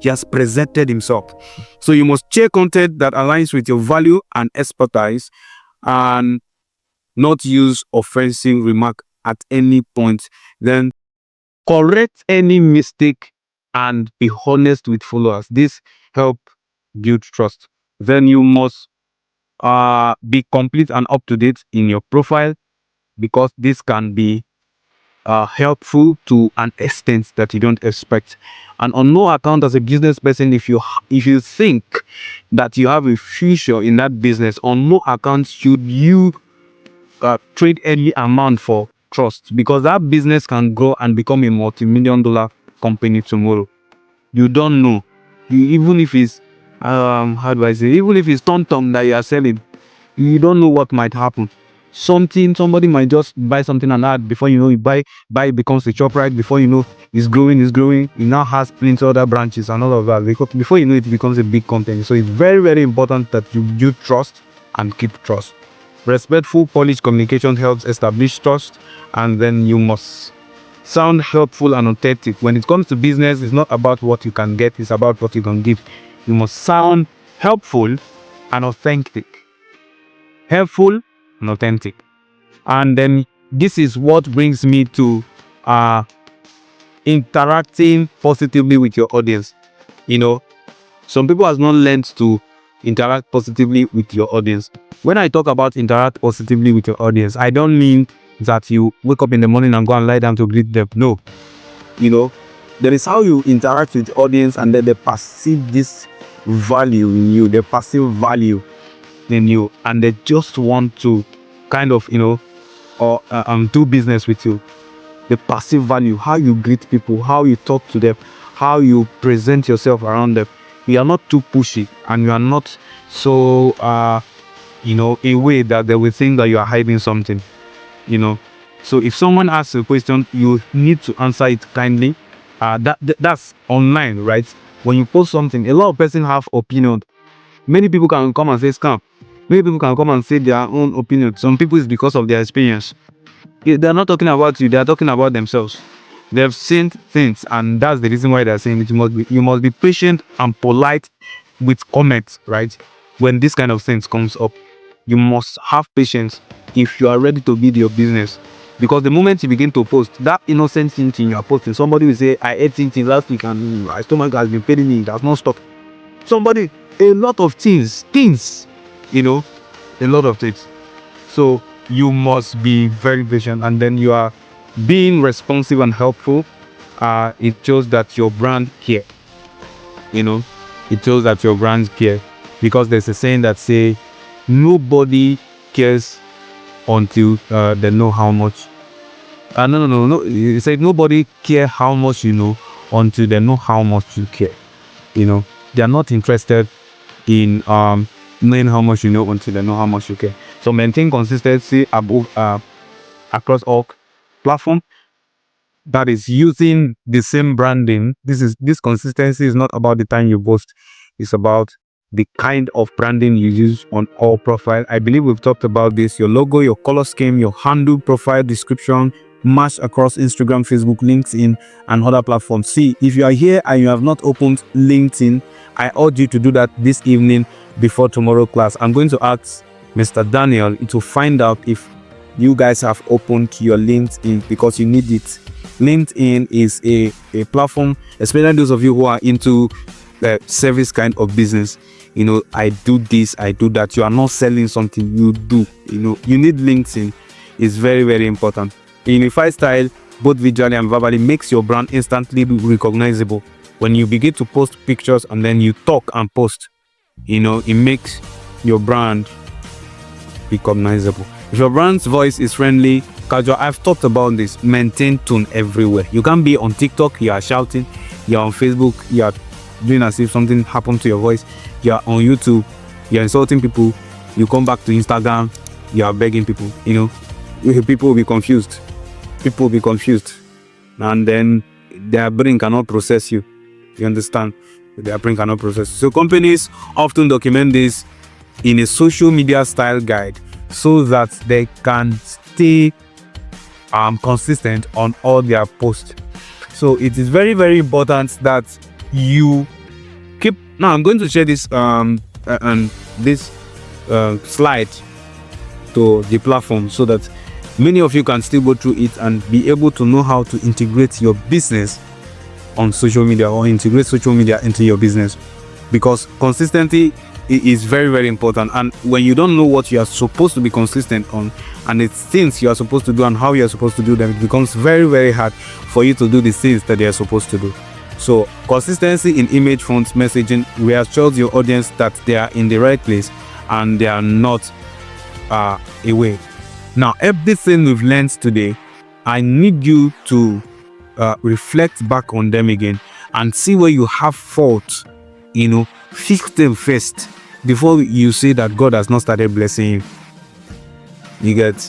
He has presented himself. So you must share content that aligns with your value and expertise, and not use offensive remark at any point. Then correct any mistake and be honest with followers. This help build trust. Then you must be complete and up to date in your profile, because this can be helpful to an extent that you don't expect. And on no account, as a business person, if you think that you have a future in that business, on no account should you trade any amount for trust, because that business can grow and become a multi-million-dollar company tomorrow. You don't know. Even if it's how do I say, even if it's tom that you are selling, you don't know what might happen. Somebody might just buy something and add, before you know, you buy it becomes a chop right. Before you know, it's growing. It now has plenty other branches and all of that. Because before you know, it becomes a big company. So it's very, very important that you build trust and keep trust. Respectful, polished communication helps establish trust, and then you must sound helpful and authentic. When it comes to business, it's not about what you can get, it's about what you can give. You must sound helpful and authentic. Helpful and authentic. And then this is what brings me to interacting positively with your audience. Some people has not learned to interact positively with your audience. When I talk about interact positively with your audience, I don't mean that you wake up in the morning and go and lie down to greet them. No. There is how you interact with the audience, and then they perceive this value in you. They perceive value in you, and they just want to kind of, do business with you. The passive value, how you greet people, how you talk to them, how you present yourself around them. You are not too pushy, and you are not so a way that they will think that you are hiding something. So if someone asks a question, you need to answer it kindly. That's online, right? When you post something, a lot of people have opinion. Many people can come and say scam. Many people can come and say their own opinion. Some people it's because of their experience. They're not talking about you, they're talking about themselves. They've seen things, and that's the reason why they're saying it. You must be patient and polite with comments, right? When this kind of things comes up, you must have patience if you are ready to build your business. Because the moment you begin to post that innocent thing you are posting, somebody will say, I ate things last week and my stomach has been paining me, it has not stopped. A lot of things, a lot of things. So you must be very patient, and then you are being responsive and helpful. It shows that your brand care. It shows that your brand care, because there's a saying that say nobody cares until they know how much. No. It said nobody care how much you know until they know how much you care. They are not interested in knowing how much you know until they know how much you care. So maintain consistency across all platforms. That is using the same branding. This consistency is not about the time you post. It's about the kind of branding you use on all profile. I believe we've talked about this. Your logo, your color scheme, your handle, profile description, match across Instagram, Facebook, LinkedIn, and other platforms. See, if you are here and you have not opened LinkedIn, I urge you to do that this evening before tomorrow class. I'm going to ask Mr. Daniel to find out if you guys have opened your LinkedIn, because you need it. LinkedIn is a platform, especially those of you who are into service kind of business. I do this, I do that. You are not selling something, you do. You need LinkedIn. It's very, very important. In Unify Style, both visually and verbally, makes your brand instantly recognizable. When you begin to post pictures and then you talk and post, it makes your brand recognizable. If your brand's voice is friendly, casual, I've talked about this, maintain tone everywhere. You can't be on TikTok, you are shouting, you're on Facebook, you are doing as if something happened to your voice, you're on YouTube, you're insulting people, you come back to Instagram, you are begging people, people will be confused. People will be confused. And then their brain cannot process you. You understand? Their brain cannot process. So companies often document this in a social media style guide so that they can stay consistent on all their posts. So it is very, very important that you keep. Now I'm going to share this slide to the platform so that many of you can still go through it and be able to know how to integrate your business on social media, or integrate social media into your business, because consistency is very, very important. And when you don't know what you are supposed to be consistent on, and it's things you are supposed to do and how you are supposed to do them, it becomes very, very hard for you to do the things that they are supposed to do. So consistency in image, fonts, messaging reassures your audience that they are in the right place and they are not away. Now, everything we've learned today, I need you to reflect back on them again and see where you have fault. Fix them first before you say that God has not started blessing you. You get?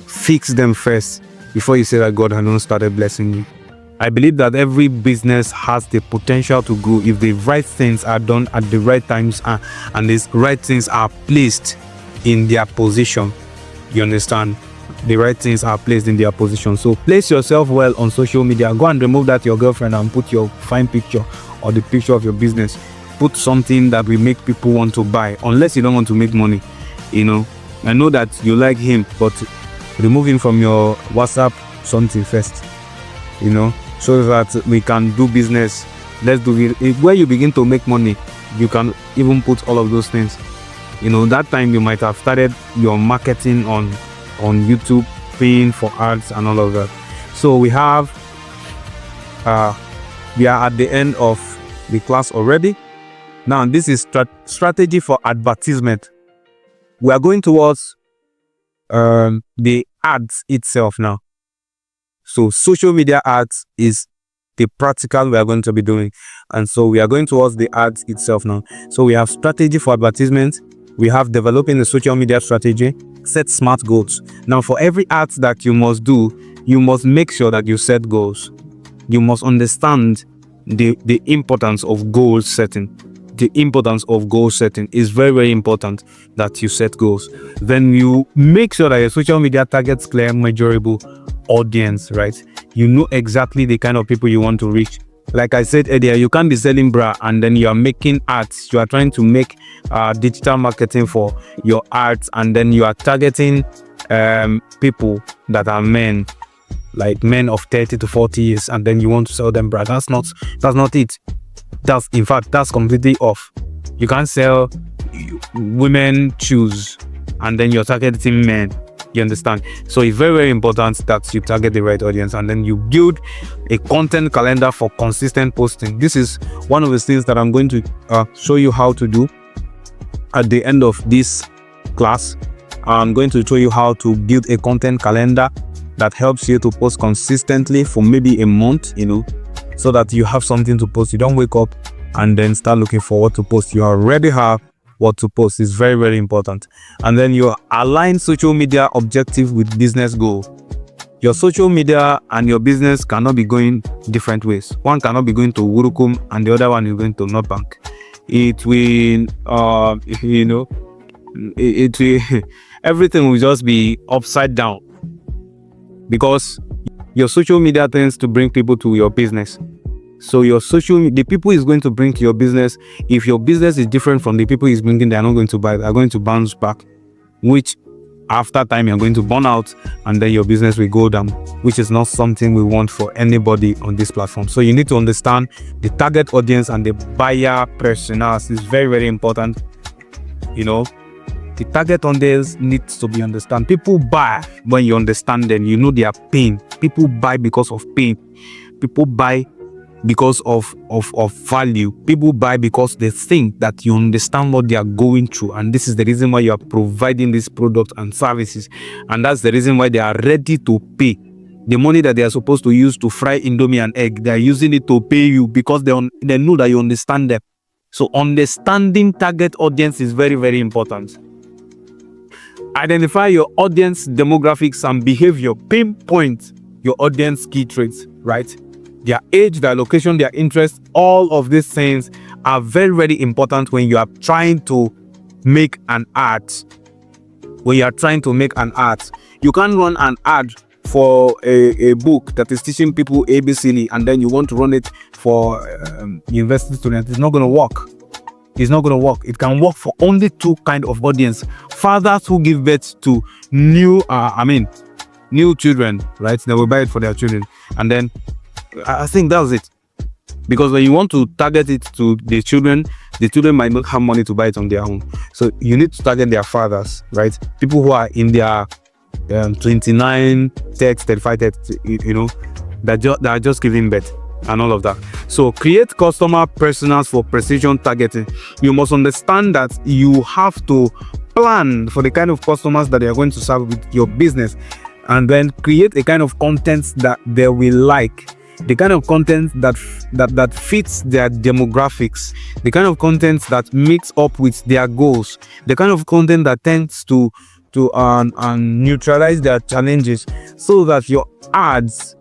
Fix them first before you say that God has not started blessing you. I believe that every business has the potential to grow if the right things are done at the right times and these right things are placed in their position. You understand? The right things are placed in their position. So place yourself well on social media. Go and remove that your girlfriend and put your fine picture or the picture of your business. Put something that will make people want to buy, unless you don't want to make money. I know that you like him, but remove him from your WhatsApp something first, so that we can do business. Let's do it. Where you begin to make money, you can even put all of those things. That time you might have started your marketing on YouTube, paying for ads and all of that. So we are at the end of the class already. Now this is strategy for advertisement. We are going towards the ads itself now. So social media ads is the practical we are going to be doing, and so we are going towards the ads itself now. So we have strategy for advertisement, we have developing a social media strategy, set smart goals. Now for every ad that you must do, you must make sure that you set goals. You must understand the importance of goal setting. The importance of goal setting is very, very important, that you set goals. Then you make sure that your social media targets clear, measurable audience, right? You know exactly the kind of people you want to reach. Like I said earlier, you can't be selling bra and then you are making ads. You are trying to make digital marketing for your ads, and then you are targeting people that are men, like men of 30 to 40 years, and then you want to sell them bra. That's not it. That's completely off. You can't sell women shoes and then you're targeting men. You understand? So it's very, very important that you target the right audience, and then you build a content calendar for consistent posting. This is one of the things that I'm going to show you how to do at the end of this class. I'm going to show you how to build a content calendar that helps you to post consistently for maybe a month, so that you have something to post. You don't wake up and then start looking for what to post. You already have what to post. Is very, very important. And then you align social media objective with business goal. Your social media and your business cannot be going different ways. One cannot be going to Wurukum and the other one is going to North Bank. It will everything will just be upside down, because your social media tends to bring people to your business. So the people is going to bring to your business. If your business is different from the people is bringing, they are not going to buy. They are going to bounce back, which after time you're going to burn out, and then your business will go down, which is not something we want for anybody on this platform. So you need to understand the target audience and the buyer personas. Is very, very important. The target audience needs to be understood. People buy when you understand them. You know their pain. People buy because of pain. People buy because of value. People buy because they think that you understand what they are going through, and this is the reason why you are providing these products and services, and that's the reason why they are ready to pay. The money that they are supposed to use to fry indomie and egg, they are using it to pay you because they know that you understand them. So understanding target audience is very, very important. Identify your audience demographics and behavior. Pinpoint your audience key traits, right? Their age, their location, their interests, all of these things are very, very important when you are trying to make an ad. When you are trying to make an ad, you can't run an ad for a book that is teaching people ABCD and then you want to run it for university students. It's not going to work. It's not going to work. It can work for only two kind of audience: fathers who give birth to new children, right? They will buy it for their children, and then I think that's it. Because when you want to target it to the children might not have money to buy it on their own. So you need to target their fathers, right? People who are in their 29, 30, 35, 30, that are just giving birth and all of that. So create customer personas for precision targeting. You must understand that you have to plan for the kind of customers that you are going to serve with your business, and then create a kind of content that they will like. The kind of content that fits their demographics, the kind of content that meets up with their goals, the kind of content that tends to neutralize their challenges, so that your ads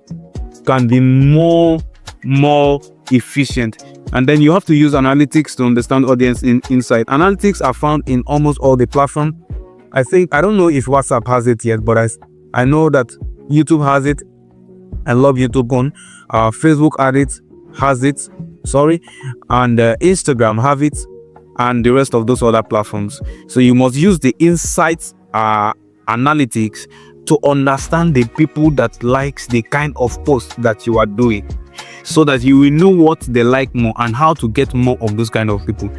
can be more efficient. And then you have to use analytics to understand audience insight. Analytics are found in almost all the platforms. I don't know if WhatsApp has it yet, but I know that YouTube has it. I love YouTube one. Facebook has it, and Instagram have it, and the rest of those other platforms. So you must use the insights analytics to understand the people that likes the kind of post that you are doing, so that you will know what they like more and how to get more of those kind of people.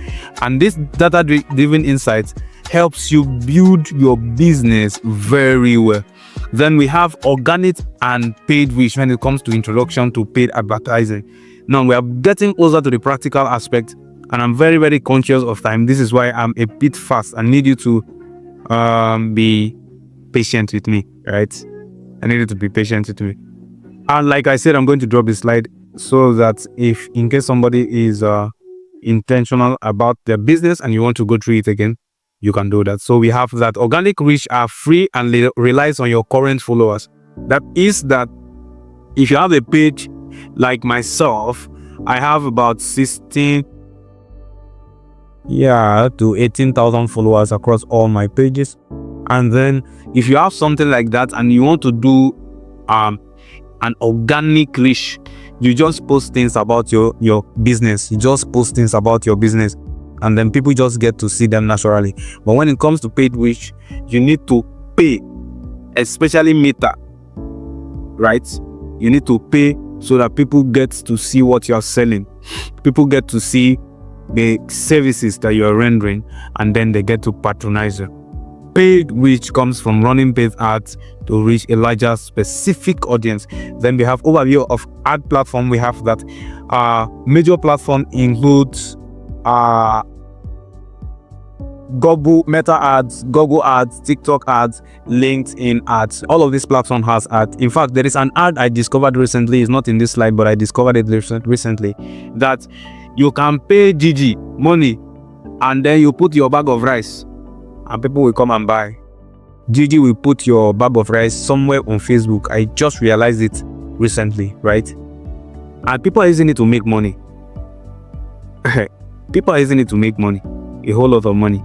And this data-driven insights helps you build your business very well. Then we have organic and paid reach when it comes to introduction to paid advertising. Now we are getting closer to the practical aspect, and I'm very, very conscious of time. This is why I'm a bit fast. I need you to be patient with me, right? I need you to be patient with me. And like I said, I'm going to drop this slide so that if in case somebody is intentional about their business and you want to go through it again, you can do that. So we have that organic reach are free and relies on your current followers. That is that if you have a page like myself, I have about 16 to 18,000 followers across all my pages. And then if you have something like that and you want to do an organic reach, you just post things about your business. You just post things about your business, and then people just get to see them naturally. But when it comes to paid reach, you need to pay, especially Meta, right? You need to pay so that people get to see what you're selling. People get to see the services that you're rendering, and then they get to patronize you. Paid reach comes from running paid ads to reach a larger specific audience. Then we have overview of ad platform. We have that major platform includes Google Meta ads, Google ads, TikTok ads, LinkedIn ads. All of these platforms has ads. In fact, there is an ad I discovered recently. It's not in this slide, but I discovered it recently, that you can pay Gigi money and then you put your bag of rice and people will come and buy. Gigi will put your bag of rice somewhere on Facebook. I just realized it recently, right? And people are using it to make money. People are using it to make money, a whole lot of money.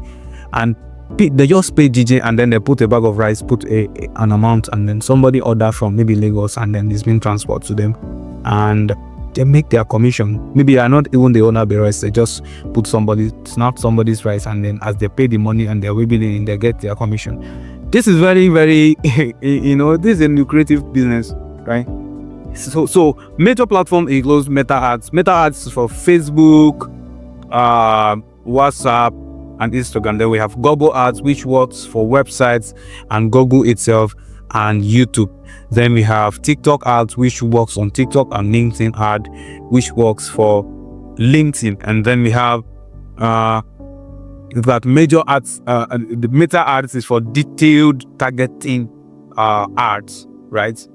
And they just pay Gigi and then they put a bag of rice, put an amount, and then somebody order from maybe Lagos, and then it's being transported to them. And they make their commission. Maybe they are not even the owner of the rice. They just snap somebody's rice, and then as they pay the money and they're wiggling in, they get their commission. This is very, very, this is a lucrative business, right? So major platform includes Meta ads. Meta ads for Facebook, WhatsApp, and Instagram. Then we have Google Ads, which works for websites and Google itself and YouTube. Then we have TikTok Ads, which works on TikTok, and LinkedIn Ad, which works for LinkedIn. And then we have that major ads, the meta ads is for detailed targeting ads, right?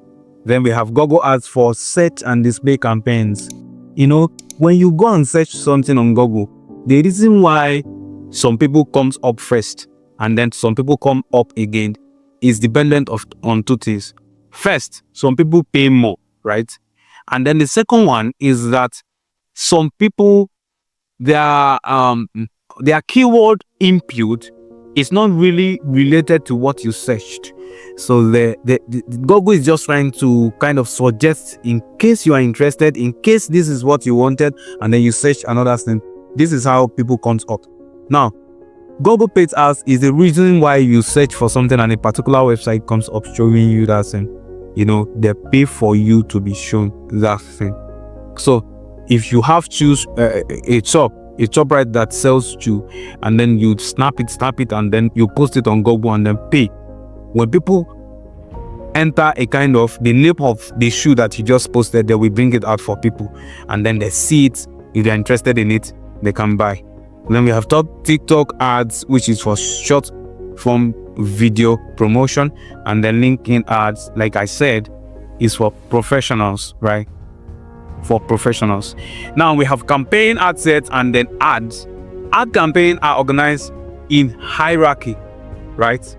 Then we have Google Ads for search and display campaigns. You know, when you go and search something on Google, the reason why some people comes up first and then some people come up again is dependent on two things. First, some people pay more, right? And then the second one is that some people, their keyword input is not really related to what you searched. So the Google is just trying to kind of suggest, in case you are interested, in case this is what you wanted, and then you search another thing, this is how people comes up. Now, Google Paid Ads is the reason why you search for something and a particular website comes up showing you that thing. You know, they pay for you to be shown that thing. So if you have choose a shop right that sells shoe, and then you snap it, and then you post it on Google and then pay. When people enter a kind of the name of the shoe that you just posted, they will bring it out for people, and then they see it. If they're interested in it, they can buy. Then we have TikTok Ads, which is for short form video promotion, and then LinkedIn Ads, like I said, is for professionals, right? For professionals. Now we have campaign ad sets and then ads. Ad campaign are organized in hierarchy, right?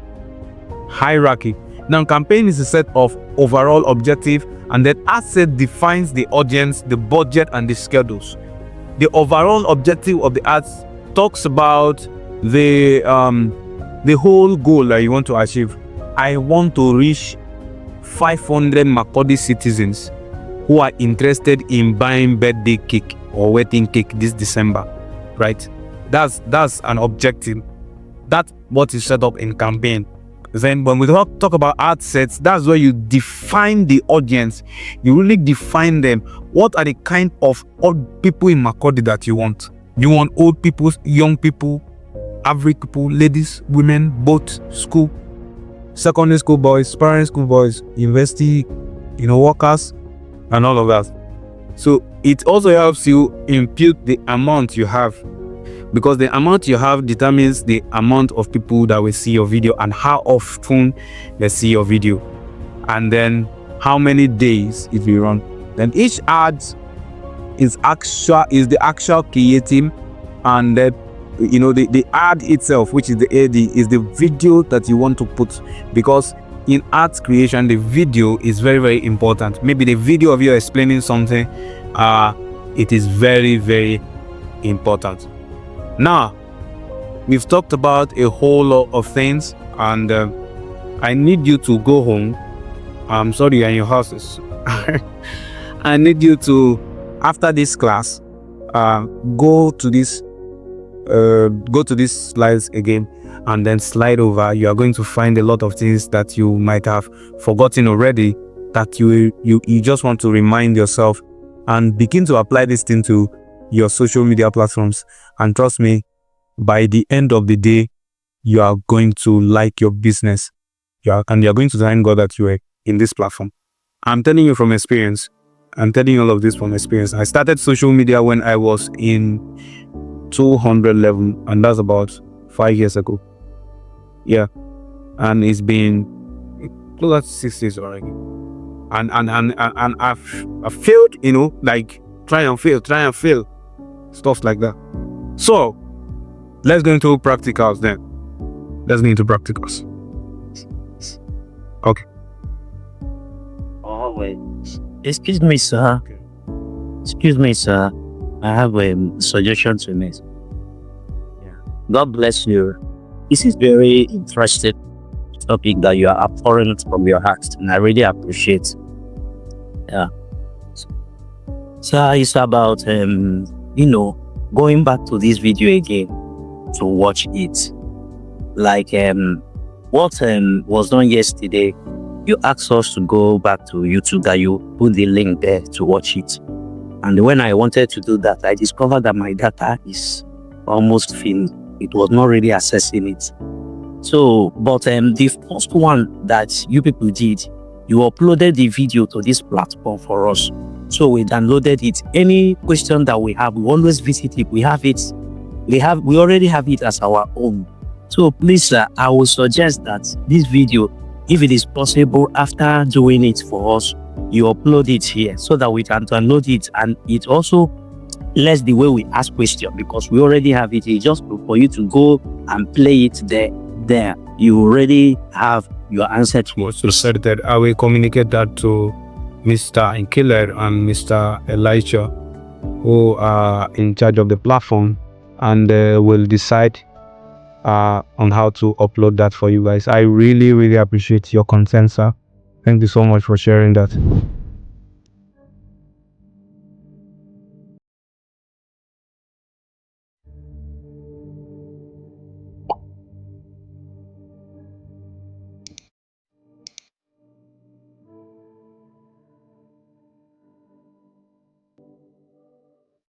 Hierarchy. Now campaign is a set of overall objective, and then ad set defines the audience, the budget, and the schedules. The overall objective of the ads talks about the whole goal that you want to achieve. I want to reach 500 Makurdi citizens who are interested in buying birthday cake or wedding cake this December, right? That's an objective. That's what is set up in campaign. Then when we talk about ad sets, that's where you define the audience. You really define them. What are the kind of old people in Makurdi that you want? You want old people, young people, average people, ladies, women, both school, secondary school boys, primary school boys, university, workers, and all of that. So it also helps you impute the amount you have, because the amount you have determines the amount of people that will see your video and how often they see your video, and then how many days it will run. Then each ad is the actual creative, and that the ad itself, which is the AD, is the video that you want to put, because in art creation the video is very, very important. Maybe the video of you explaining something, it is very, very important. Now we've talked about a whole lot of things, and I need you to go home. I'm sorry, you're in your houses. I need you to, after this class, go to these slides again, and then slide over. You are going to find a lot of things that you might have forgotten already, that you just want to remind yourself, and begin to apply this thing to your social media platforms. And trust me, by the end of the day, you are going to like your business. You're going to thank God that you are in this platform. I'm telling you from experience. I'm telling you all of this from experience. I started social media when I was in 200 level, and that's about 5 years ago. Yeah, and it's been close to 6 years already. And I've failed, like try and fail, stuff like that. So let's go into practicals then. Okay. Oh wait, excuse me, sir. I have a suggestion to make. Yeah. God bless you. This is very interesting topic that you are abhorrent from your heart, and I really appreciate. Yeah. So it's about going back to this video again to watch it. Like what was done yesterday. You asked us to go back to YouTube, that you put the link there to watch it. And when I wanted to do that, I discovered that my data is almost filled. it was not really accessing it. So, but the first one that you people did, you uploaded the video to this platform for us. So we downloaded it. Any question that we have, we always visit it. We have it. We already have it as our own. So please, sir, I would suggest that this video, if it is possible, after doing it for us, you upload it here so that we can download it, and it also lets the way we ask questions, because we already have it. It's just for you to go and play it there. You already have your answer to it. So said that I will communicate that to Mr. Nkiller and Mr. Elijah, who are in charge of the platform, and will decide on how to upload that for you guys. I really appreciate your consent, sir. Thank you so much for sharing that.